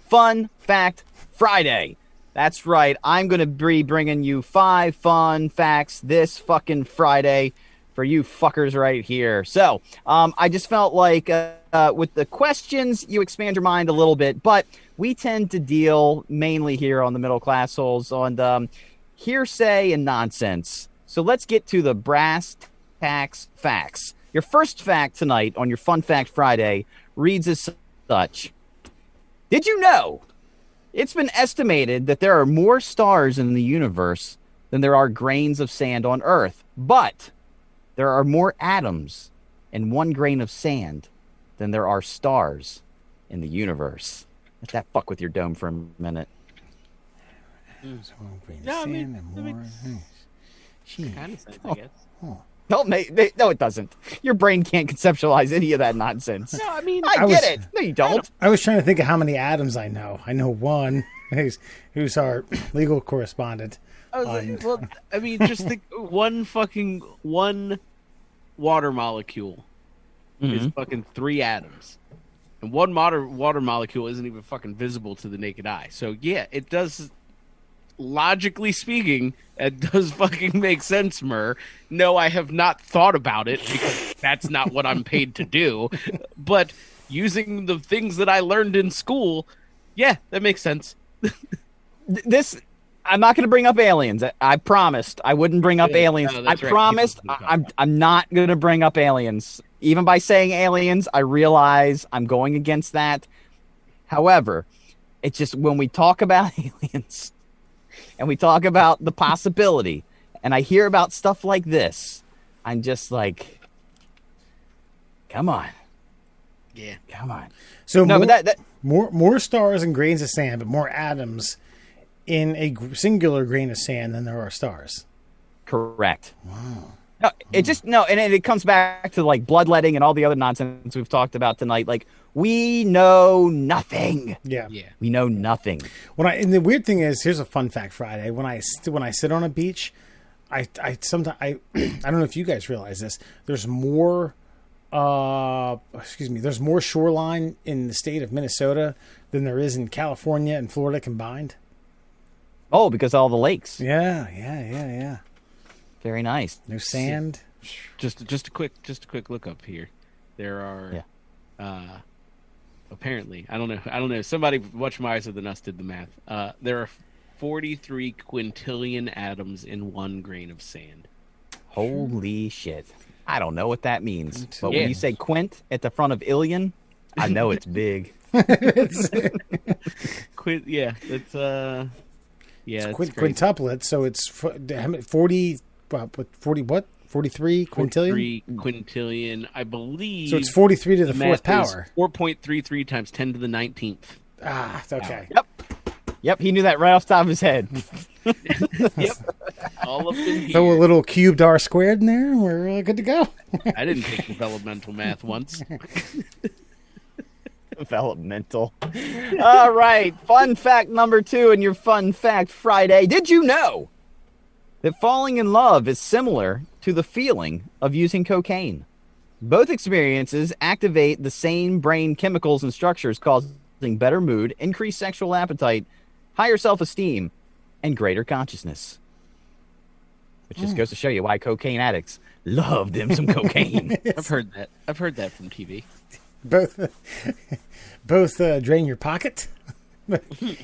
Fun Fact Friday. That's right. I'm going to be bringing you 5 fun facts this fucking Friday for you fuckers right here. So I just felt like with the questions, you expand your mind a little bit, but we tend to deal mainly here on the Middle Classholes on hearsay and nonsense. So let's get to the brass tacks facts. Your first fact tonight on your Fun Fact Friday reads as such. Did you know? It's been estimated that there are more stars in the universe than there are grains of sand on Earth. But there are more atoms in 1 grain of sand than there are stars in the universe. Let that fuck with your dome for a minute. Yeah, I mean, kind of sense, I guess. No, it doesn't. Your brain can't conceptualize any of that nonsense. No, I mean, I get it. No, you don't. I was trying to think of how many Adams I know. I know one who's our legal correspondent. I was like, well, I mean, just think one water molecule is fucking 3 atoms. And one water molecule isn't even fucking visible to the naked eye. So, yeah, it does, logically speaking, it does fucking make sense, Murr. No, I have not thought about it because that's not what I'm paid to do. But using the things that I learned in school, yeah, that makes sense. I'm not going to bring up aliens. I promised I wouldn't bring up aliens. No, I promised I'm not going to bring up aliens. Even by saying aliens, I realize I'm going against that. However, it's just when we talk about aliens and we talk about the possibility and I hear about stuff like this, I'm just like, come on. Yeah. Come on. So no, but more stars and grains of sand, but more atoms in a singular grain of sand than there are stars. Correct. Wow. No, and it comes back to like bloodletting and all the other nonsense we've talked about tonight. Like, we know nothing. Yeah. We know nothing. And the weird thing is, here's a fun fact, Friday. When I sit on a beach, I sometimes I don't know if you guys realize this. There's more there's more shoreline in the state of Minnesota than there is in California and Florida combined. Oh, because of all the lakes. Yeah. Very nice. No sand. Just a quick look up here. There are apparently, I don't know. Somebody much wiser than us did the math. There are 43 quintillion atoms in 1 grain of sand. Holy shit. I don't know what that means. But when you say quint at the front of illion, I know it's big. It's quintuplet, so it's 40 what? 43 quintillion? 43 quintillion, I believe. So it's 43 to the fourth power. 4.33 times 10 to the 19th. Ah, okay. Yep, he knew that right off the top of his head. Yep. All up in here. Throw a little cubed R squared in there, and we're good to go. I didn't take developmental math once. Developmental. All right. Fun fact number 2 in your Fun Fact Friday. Did you know that falling in love is similar to the feeling of using cocaine? Both experiences activate the same brain chemicals and structures, causing better mood, increased sexual appetite, higher self-esteem, and greater consciousness. Which just goes to show you why cocaine addicts love them some cocaine. I've heard that from TV. Both drain your pocket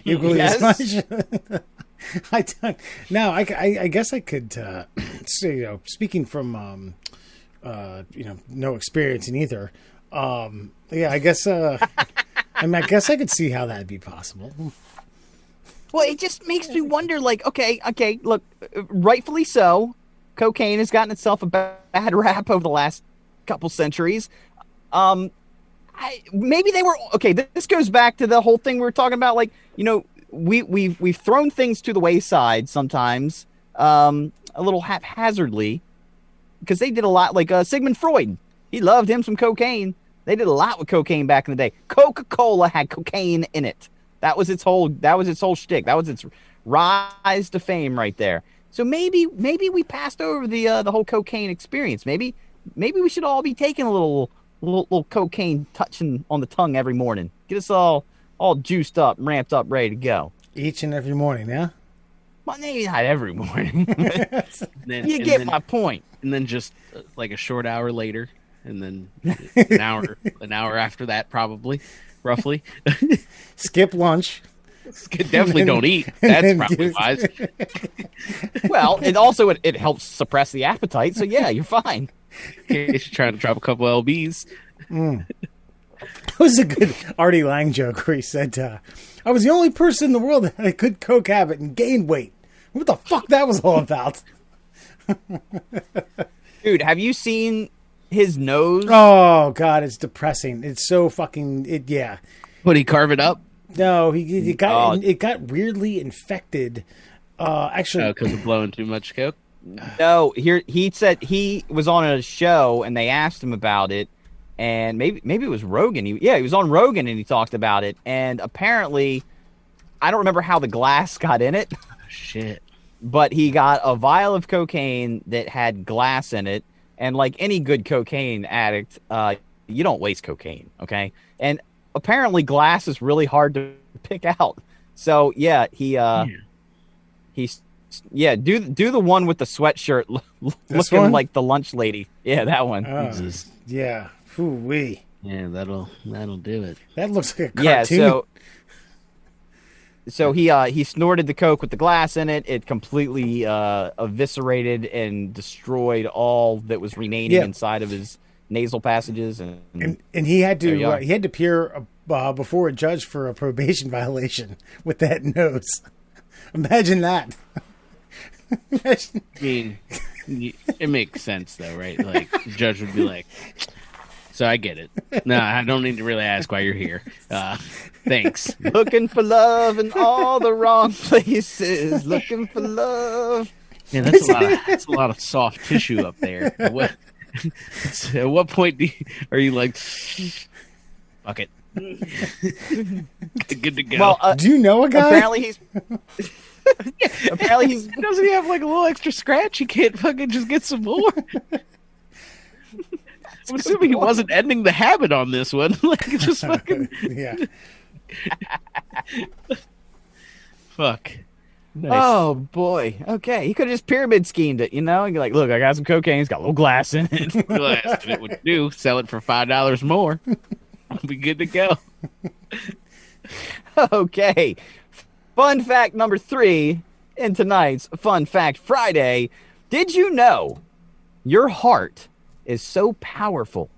equally as much. I guess I could say, speaking from no experience in either. I guess I guess I could see how that'd be possible. Well, it just makes me wonder, like, okay, look, rightfully so, cocaine has gotten itself a bad rap over the last couple centuries. Maybe they were okay. This goes back to the whole thing we were talking about. Like, we've thrown things to the wayside sometimes, a little haphazardly, because they did a lot. Like Sigmund Freud, he loved him some cocaine. They did a lot with cocaine back in the day. Coca-Cola had cocaine in it. That was its whole shtick. That was its rise to fame right there. So maybe we passed over the whole cocaine experience. Maybe we should all be taking a little cocaine touching on the tongue every morning. Get us all juiced up, ramped up, ready to go. Each and every morning, yeah? Well, maybe not every morning. You get my point. And then just like a short hour later, and then an hour after that, probably, roughly. Skip lunch. Definitely don't eat. That's probably wise. Well, it helps suppress the appetite, so yeah, you're fine. In case you're trying to drop a couple LBs. That was a good Artie Lang joke where he said, I was the only person in the world that had a good coke habit and gained weight. What the fuck that was all about? Dude, have you seen his nose? Oh, God, it's depressing. It's so fucking... yeah. Would he carve it up? No, it got weirdly infected. Actually... because of blowing too much coke? No, he said he was on a show and they asked him about it, and maybe it was Rogan. He was on Rogan and he talked about it, and apparently, I don't remember how the glass got in it. Shit. But he got a vial of cocaine that had glass in it, and like any good cocaine addict, you don't waste cocaine, okay? And apparently, glass is really hard to pick out. So do the one with the sweatshirt looking one? like the lunch lady. Yeah, that one. Yeah. Ooh-wee. Yeah, that'll do it. That looks like a cartoon. Yeah, so he snorted the coke with the glass in it. It completely eviscerated and destroyed all that was remaining inside of his nasal passages, and he had to appear before a judge for a probation violation with that nose. Imagine that. I mean, it makes sense though, right? Like the judge would be like, "So I get it. No, I don't need to really ask why you're here. Thanks." Looking for love in all the wrong places. Looking for love. Yeah, that's a lot of soft tissue up there. At what point are you like, fuck it, good to go? Well, do you know a guy? Apparently he's doesn't he have like a little extra scratch? He can't fucking just get some more. I'm assuming he wasn't ending the habit on this one. Like just fucking yeah. Fuck. Nice. Oh boy. Okay, he could have just pyramid schemed it, you know? And you're like, look, I got some cocaine. It's got a little glass in it. Glass, it would do. Sell it for $5 more. I'll be good to go. Okay. Fun fact number 3 in tonight's Fun Fact Friday. Did you know your heart is so powerful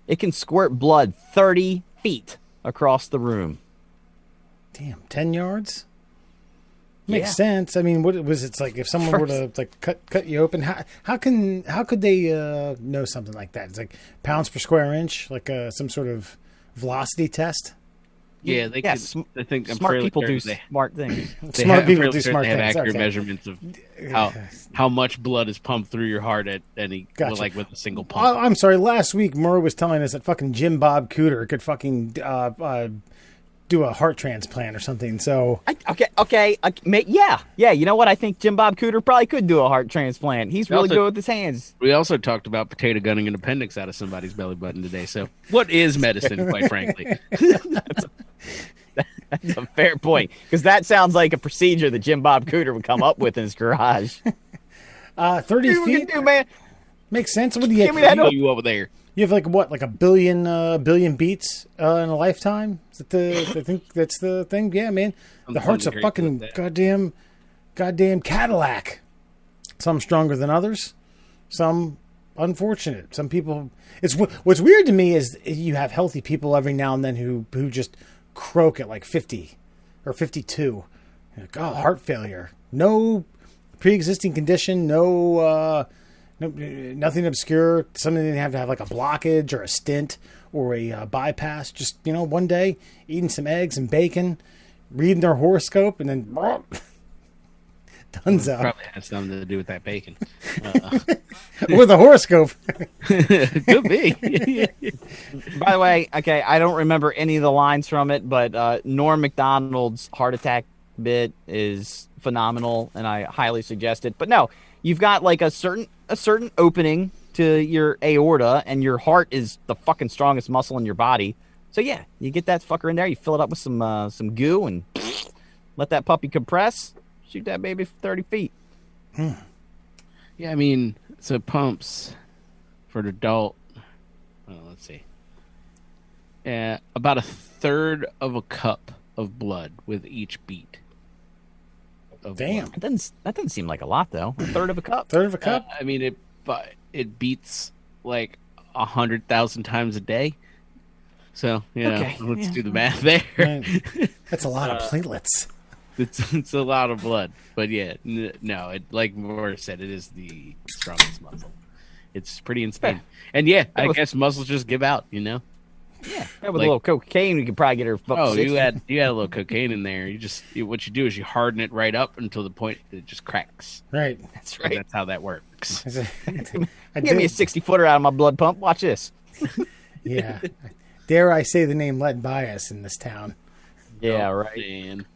it can squirt blood 30 feet across the room? Damn, 10 yards? Makes sense. I mean, what was it's like if someone were to like cut you open? How could they know something like that? It's like pounds per square inch, like some sort of velocity test. Yeah, they can. I think smart people do smart things. Smart people do smart things. They have things. accurate measurements of how much blood is pumped through your heart at any like with a single pump. I'm sorry. Last week, Murray was telling us that fucking Jim Bob Cooter could fucking do a heart transplant or something. So okay. Yeah. You know what? I think Jim Bob Cooter probably could do a heart transplant. He's really good with his hands. We also talked about potato gunning an appendix out of somebody's belly button today. So what is medicine, quite frankly? That's a fair point, because that sounds like a procedure that Jim Bob Cooter would come up with in his garage. 30 feet, do, man. Makes sense. What do you have? You over there? You have like what, like a billion beats in a lifetime? Is that I think that's the thing. Yeah, man. The heart's a fucking goddamn Cadillac. Some stronger than others. Some unfortunate. Some people. What's weird to me is you have healthy people every now and then who just croak at like 50 or 52. Like, oh, heart failure. No pre-existing condition. Nothing obscure. Something they have to have like a blockage or a stent or a bypass. Just, one day eating some eggs and bacon, reading their horoscope, and then dunzo. Probably has something to do with that bacon. Or the horoscope. Could be. By the way, okay, I don't remember any of the lines from it, but Norm Macdonald's heart attack bit is phenomenal, and I highly suggest it. But no, you've got like a certain opening to your aorta, and your heart is the fucking strongest muscle in your body. So yeah, you get that fucker in there, you fill it up with some goo, and let that puppy compress. Shoot that baby for 30 feet. Yeah, I mean, so pumps for an adult. Well, let's see. About a third of a cup of blood with each beat. Damn. Blood. That doesn't seem like a lot, though. A third of a cup. Third of a cup? I mean, it beats like 100,000 times a day. So, let's do the math there. Man, that's a lot of platelets. It's a lot of blood. But yeah, no, like Morris said, it is the strongest muscle. It's pretty insane. And yeah, I guess muscles just give out, Yeah, with a little cocaine, you could probably get her. Oh, 60. you had a little cocaine in there. What you do is you harden it right up until the point that it just cracks. Right. That's right. And that's how that works. Give me a 60-footer out of my blood pump. Watch this. Yeah. Dare I say the name Lead Bias in this town? Yeah, right. Man.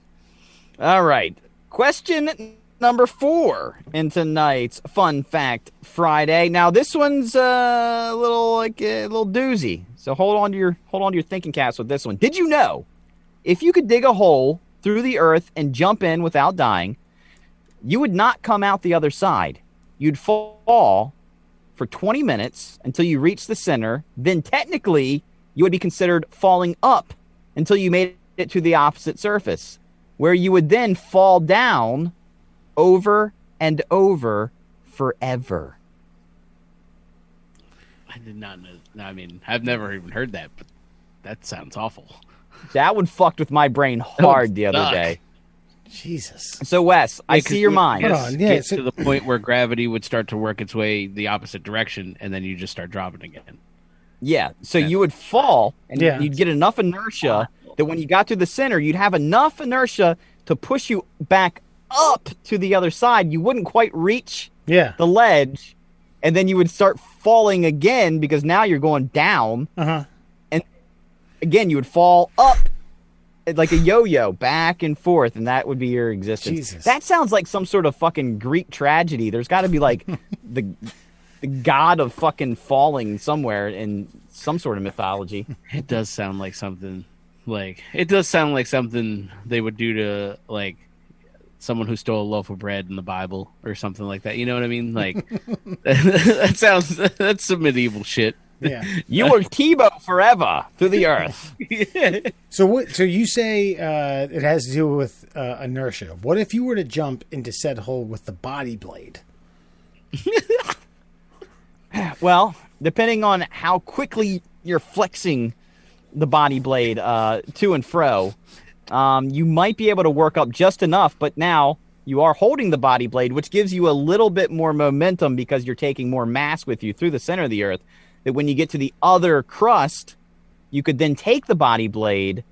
All right. Question number 4 in tonight's Fun Fact Friday. Now, this one's a little doozy. So hold on to your thinking caps with this one. Did you know if you could dig a hole through the earth and jump in without dying, you would not come out the other side? You'd fall for 20 minutes until you reach the center. Then technically, you would be considered falling up until you made it to the opposite surface, where you would then fall down over and over forever. I did not know. I mean, I've never even heard that, but that sounds awful. That one fucked with my brain hard the other day. Jesus. So, Wes, I see your mind. Hold on. Yeah, to the point where gravity would start to work its way the opposite direction, and then you just start dropping again. Yeah. So you would fall, and you'd get enough inertia that when you got to the center, you'd have enough inertia to push you back up to the other side. You wouldn't quite reach the ledge, and then you would start falling again because now you're going down. Uh-huh. And again, you would fall up like a yo-yo back and forth, and that would be your existence. Jesus. That sounds like some sort of fucking Greek tragedy. There's got to be like the god of fucking falling somewhere in some sort of mythology. It does sound like something. It does sound like something they would do to like someone who stole a loaf of bread in the Bible or something like that. You know what I mean? Like that's some medieval shit. Yeah. You were Tebow forever through the earth. Yeah. So you say it has to do with inertia. What if you were to jump into said hole with the body blade? Well, depending on how quickly you're flexing the body blade to and fro, you might be able to work up just enough, but now you are holding the body blade, which gives you a little bit more momentum because you're taking more mass with you through the center of the earth, that when you get to the other crust, you could then take the body blade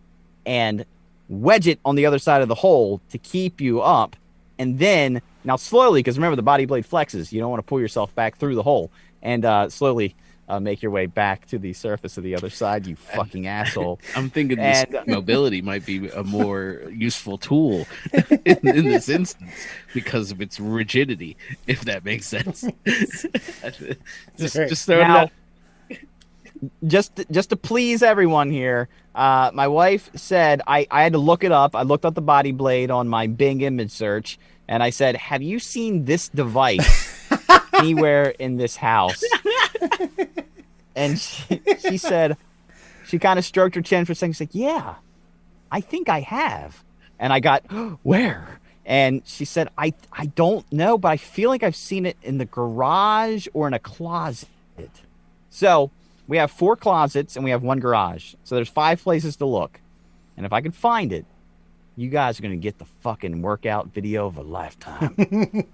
and wedge it on the other side of the hole to keep you up. And then, now slowly, because remember the body blade flexes, you don't want to pull yourself back through the hole, and slowly make your way back to the surface of the other side, you fucking asshole. I'm thinking this mobility might be a more useful tool in this instance because of its rigidity, if that makes sense. just throw it out. Just to please everyone here, my wife said I had to look it up. I looked up the body blade on my Bing image search, and I said, "Have you seen this device anywhere in this house?" And she said, she kind of stroked her chin for a second. She's like, "Yeah, I think I have." And I got, "Where?" And she said, I don't know, but I feel like I've seen it in the garage or in a closet. So we have 4 closets and we have 1 garage. So there's 5 places to look. And if I can find it, you guys are going to get the fucking workout video of a lifetime.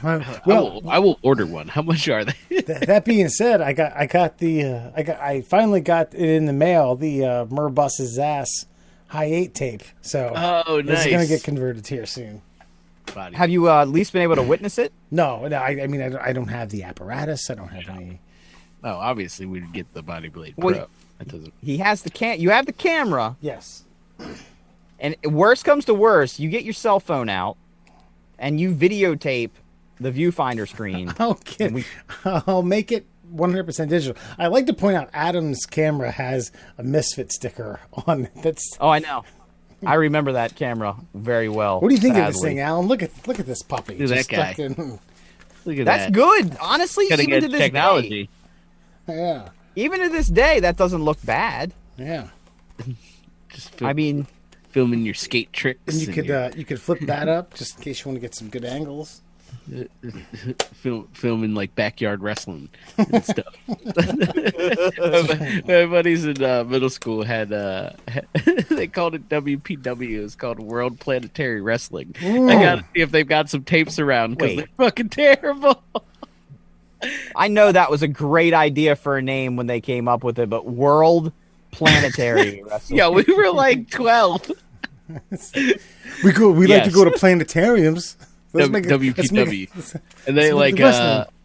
Well, I will order one. How much are they? That being said, I finally got it in the mail, the Merbus's Ass High 8 tape. So nice. It's going to get converted here soon. Have you at least been able to witness it? No, I mean, I don't have the apparatus. I don't have any. Oh, obviously we'd get the Body Blade Pro. That doesn't. He has you have the camera. Yes. And worst comes to worst, you get your cell phone out and you videotape the viewfinder screen. Okay. I'll make it 100% digital. I like to point out Adam's camera has a Misfit sticker on it. Oh, I know. I remember that camera very well. What do you think of this thing, Alan? Look at this puppy. Look at that guy. Look at That's good. Honestly, even to this technology. Day. Yeah. Even to this day, that doesn't look bad. Yeah. Filming your skate tricks. And you could flip that up just in case you want to get some good angles. Filming like backyard wrestling and stuff. My buddies in middle school had they called it WPW. It's called World Planetary Wrestling. Ooh. I gotta see if they've got some tapes around because they're fucking terrible. I know that was a great idea for a name when they came up with it, but World planetary wrestling. Yeah, we were like 12. We like to go to planetariums. WPW. And they like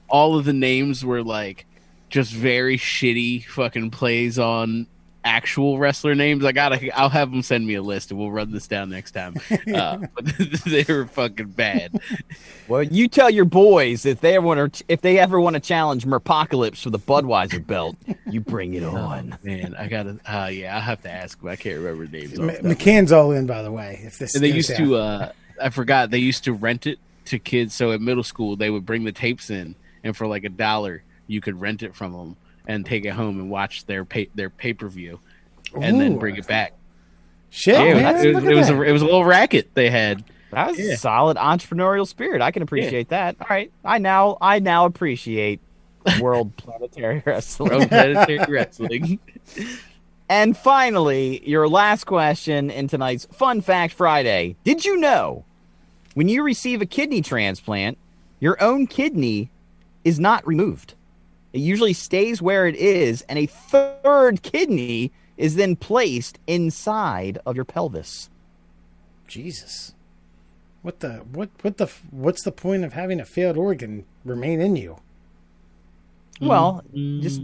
all of the names were like just very shitty fucking plays on actual wrestler names. I'll have them send me a list and we'll run this down next time. But they were fucking bad. Well, you tell your boys if they ever want to challenge Merpocalypse for the Budweiser belt, you bring it on. Man, I gotta. I'll have to ask him. I can't remember names. McCann's all in, by the way. If this, and they used to. I forgot. They used to rent it to kids. So at middle school, they would bring the tapes in, and for like $1, you could rent it from them and take it home and watch their pay-per-view, and then bring it back. Shit, yeah, it was a little racket they had. That was a solid entrepreneurial spirit. I can appreciate that. All right, I now appreciate World Planetary Wrestling. World Planetary Wrestling. And finally, your last question in tonight's Fun Fact Friday. Did you know when you receive a kidney transplant, your own kidney is not removed? It usually stays where it is, and a third kidney is then placed inside of your pelvis. Jesus. What's the point of having a failed organ remain in you? Well, just,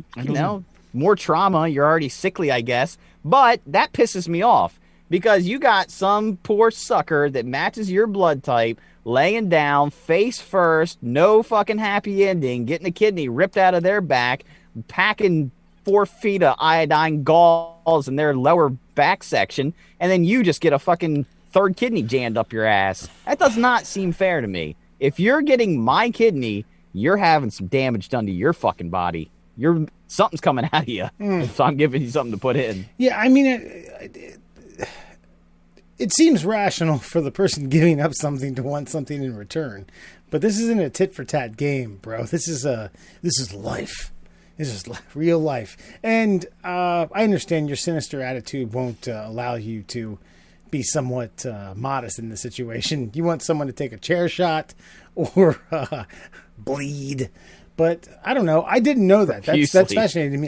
more trauma. You're already sickly, I guess. But that pisses me off because you got some poor sucker that matches your blood type laying down face first, no fucking happy ending, getting a kidney ripped out of their back, packing 4 feet of iodine galls in their lower back section, and then you just get a fucking third kidney jammed up your ass. That does not seem fair to me. If you're getting my kidney, you're having some damage done to your fucking body. Something's coming out of you. So I'm giving you something to put in. Yeah, I mean, it seems rational for the person giving up something to want something in return, but this isn't a tit for tat game, bro. This is life. This is real life, and I understand your sinister attitude won't allow you to be somewhat modest in the situation. You want someone to take a chair shot or bleed, but I don't know. I didn't know that. That's fascinating to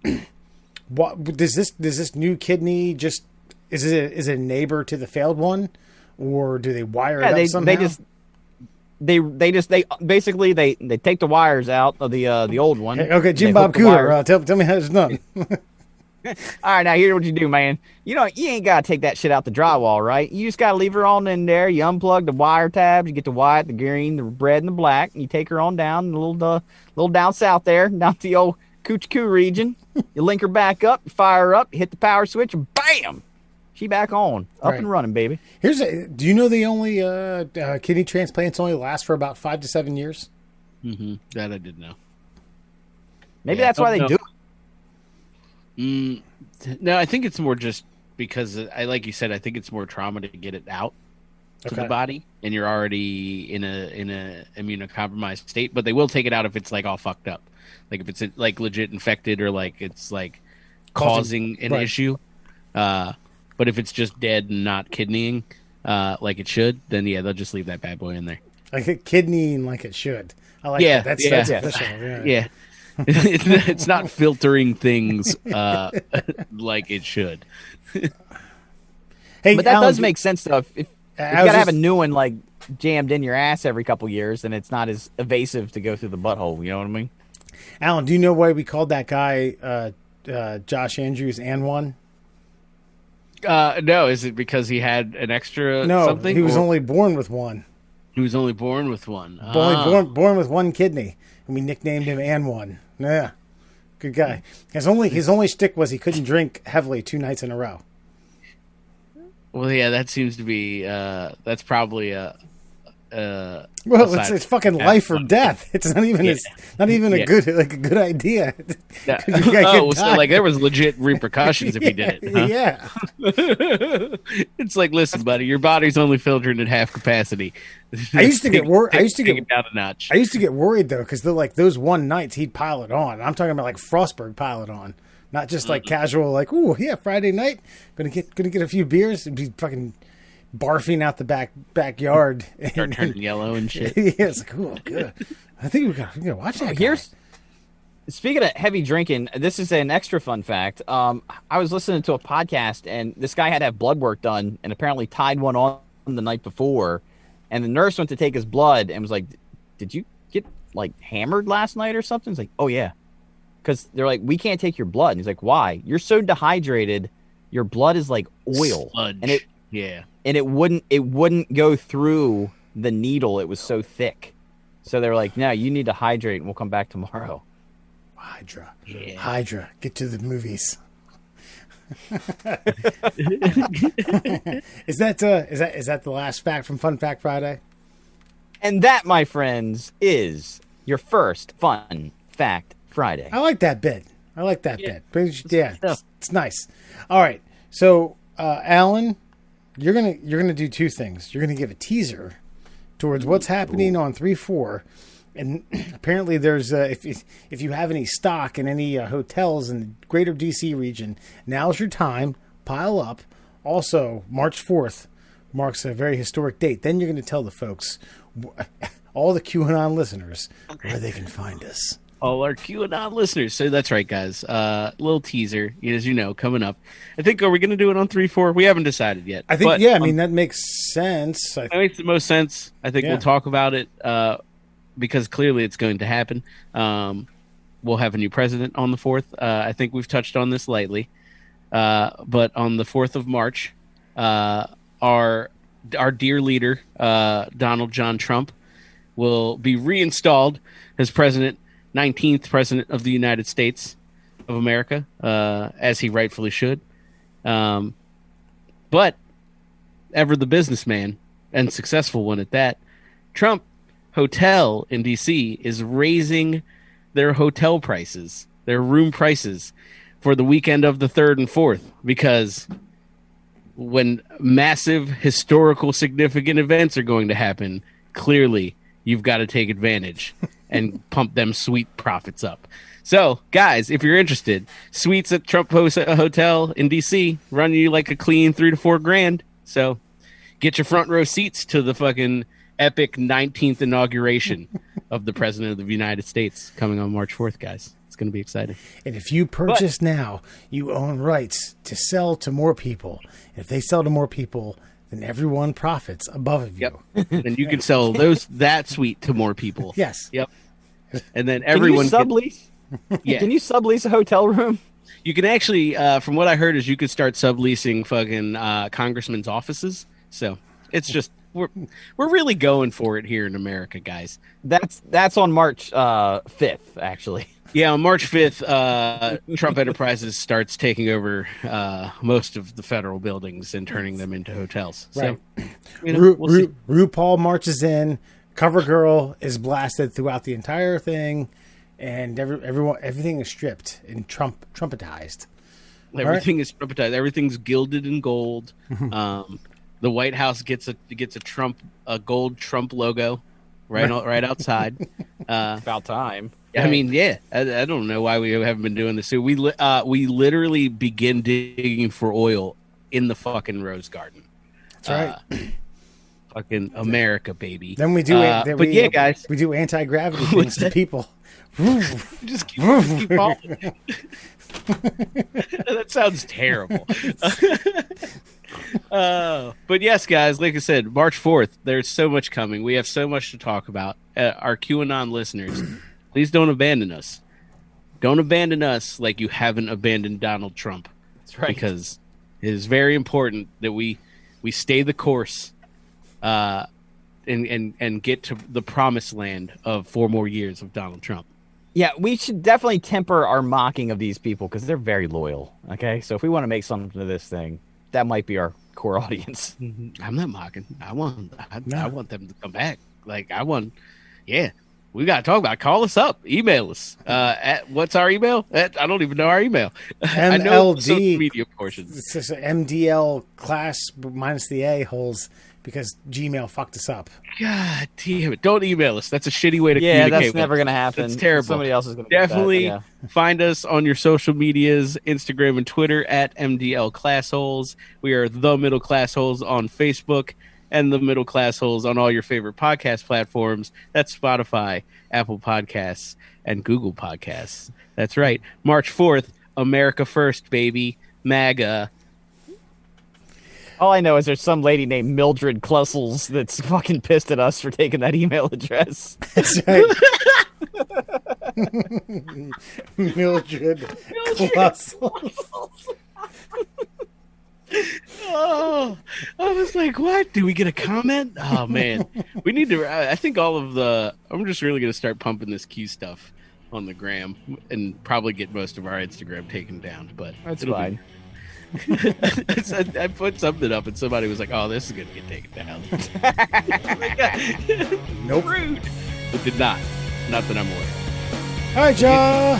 me. What does this new kidney just? Is it a neighbor to the failed one, or do they wire it up somehow? They basically take the wires out of the old one. Hey, okay, Jim Bob Cooter, tell me how it's done. All right, now here's what you do, man. You ain't gotta take that shit out the drywall, right? You just gotta leave her on in there. You unplug the wire tabs. You get the white, the green, the red, and the black. And you take her on down the little down south there, down to the old Coochie region. You link her back up, you fire her up, you hit the power switch, and bam. She back on, up and running, baby. Do you know the only kidney transplants only last for about 5 to 7 years? Mm-hmm. That I did know. Maybe that's why they do it. No, I think it's more just because, like you said, I think it's more trauma to get it out to the body, and you're already in a immunocompromised state. But they will take it out if it's like all fucked up, like if it's like legit infected or like it's like causing an issue. But if it's just dead and not kidneying like it should, then yeah, they'll just leave that bad boy in there. Like kidneying like it should. I like that. That's official. Yeah. It's not filtering things like it should. Hey, but that does make sense though. If you gotta have a new one like jammed in your ass every couple years, then it's not as evasive to go through the butthole. You know what I mean? Alan, do you know why we called that guy Josh Andrews and one? No, is it because he had an extra something? He was only born with one. He was only born with one. Born with one kidney, and we nicknamed him and one. Yeah, good guy. His only shtick was he couldn't drink heavily 2 nights in a row. Well, yeah, that seems to be that's probably it's fucking life or death. It's not even a good idea. So like there was legit repercussions if he did it. Huh? Yeah. It's like, listen, buddy, your body's only filtering at half capacity. I used to get worried. I used to get down a notch. I used to get worried though because like those one nights he'd pile it on. I'm talking about like Frostberg pile it on, not just like casual like Friday night gonna get a few beers and be fucking barfing out the backyard. Start turning yellow and shit. Yeah, it's like, good. I think we gotta watch that. Speaking of heavy drinking, this is an extra fun fact. I was listening to a podcast, and this guy had to have blood work done, and apparently tied one on the night before. And the nurse went to take his blood and was like, "Did you get like hammered last night or something?" He's like, "Oh yeah," because they're like, "We can't take your blood." And he's like, "Why? You're so dehydrated. Your blood is like oil, Sludge. and it wouldn't go through the needle. It was so thick." So they were like, "No, you need to hydrate, and we'll come back tomorrow." Hydra. Yeah. Hydra. Get to the movies. Is that the last fact from Fun Fact Friday? And that, my friends, is your first Fun Fact Friday. I like that bit. Yeah, it's nice. All right. So, Alan, you're gonna do two things. You're gonna give a teaser towards what's happening on 3-4. And apparently there's, if you have any stock in any hotels in the greater D.C. region, now's your time. Pile up. Also, March 4th marks a very historic date. Then you're going to tell the folks, all the QAnon listeners, where they can find us. All our QAnon listeners. So that's right, guys. Little teaser, as you know, coming up. I think, are we going to do it on 3-4? We haven't decided yet. I think, I mean, that makes sense. That makes the most sense. I think we'll talk about it. Because clearly it's going to happen. We'll have a new president on the 4th. I think we've touched on this lightly. But on the 4th of March, our dear leader, Donald John Trump, will be reinstalled as president, 19th president of the United States of America, as he rightfully should. But ever the businessman, and successful one at that, Trump Hotel in DC is raising their hotel prices, their room prices for the weekend of the 3rd and 4th, because when massive historical significant events are going to happen, clearly you've got to take advantage and pump them sweet profits up. So, guys, if you're interested, suites at Trump Hotel in DC run you like a clean $3 to $4 grand. So, get your front row seats to the fucking epic 19th inauguration of the President of the United States coming on March 4th, guys. It's going to be exciting. And if you purchase now, you own rights to sell to more people. If they sell to more people, then everyone profits above of you. Yep. And you can sell that suite to more people. Yes. Yep. And then everyone can you sublease? Yeah. Can you sublease a hotel room? You can actually, from what I heard, is you could start subleasing fucking congressmen's offices. So it's just, we're really going for it here in America, guys. That's on March 5th, actually. Yeah, on March 5th, Trump Enterprises starts taking over most of the federal buildings and turning them into hotels. Right. So, we'll see. RuPaul marches in. CoverGirl is blasted throughout the entire thing, and everything is stripped and trumpetized. Everything is trumpetized. Everything's gilded in gold. The White House gets a gold Trump logo right outside. About time. I mean, yeah. I don't know why we haven't been doing this. So we literally begin digging for oil in the fucking Rose Garden. That's right. Fucking America, baby. Then we do. Guys, we do anti-gravity things to people. Just keep falling. That sounds terrible. But yes, guys, like I said, March 4th, there's so much coming. We have so much to talk about. Our QAnon listeners, please don't abandon us. Don't abandon us like you haven't abandoned Donald Trump. That's right. Because it is very important that we stay the course and get to the promised land of 4 more years of Donald Trump. Yeah, we should definitely temper our mocking of these people because they're very loyal. Okay, so if we want to make something of this thing, that might be our core audience. I'm not mocking. I want them to come back. We got to talk about it. Call us up. Email us. What's our email? I don't even know our email. MLD. I know the social media portions. It's just MDL class minus the A-holes because Gmail fucked us up. God damn it. Don't email us. That's a shitty way to communicate. Yeah, that's never going to happen. It's terrible. Somebody else is going to definitely find us on your social medias, Instagram and Twitter at MDL Classholes. We are The Middle Classholes on Facebook. and the Middle Class Holes on all your favorite podcast platforms. That's Spotify, Apple Podcasts, and Google Podcasts. That's right. March 4th, America First, baby. MAGA. All I know is there's some lady named Mildred Clussels that's fucking pissed at us for taking that email address. That's right. Mildred Clussels. Oh, I was like, what? Do we get a comment? Oh, man. We need to, I think I'm just really going to start pumping this Q stuff on the gram and probably get most of our Instagram taken down. But that's fine. I put something up and somebody was like, oh, this is going to get taken down. Nope. Rude. It did not. Not that I'm aware. All right, y'all.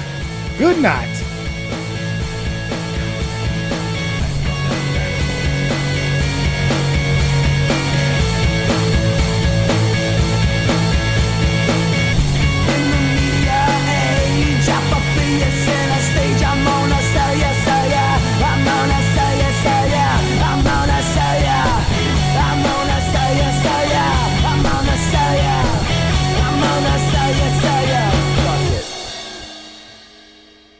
Good night.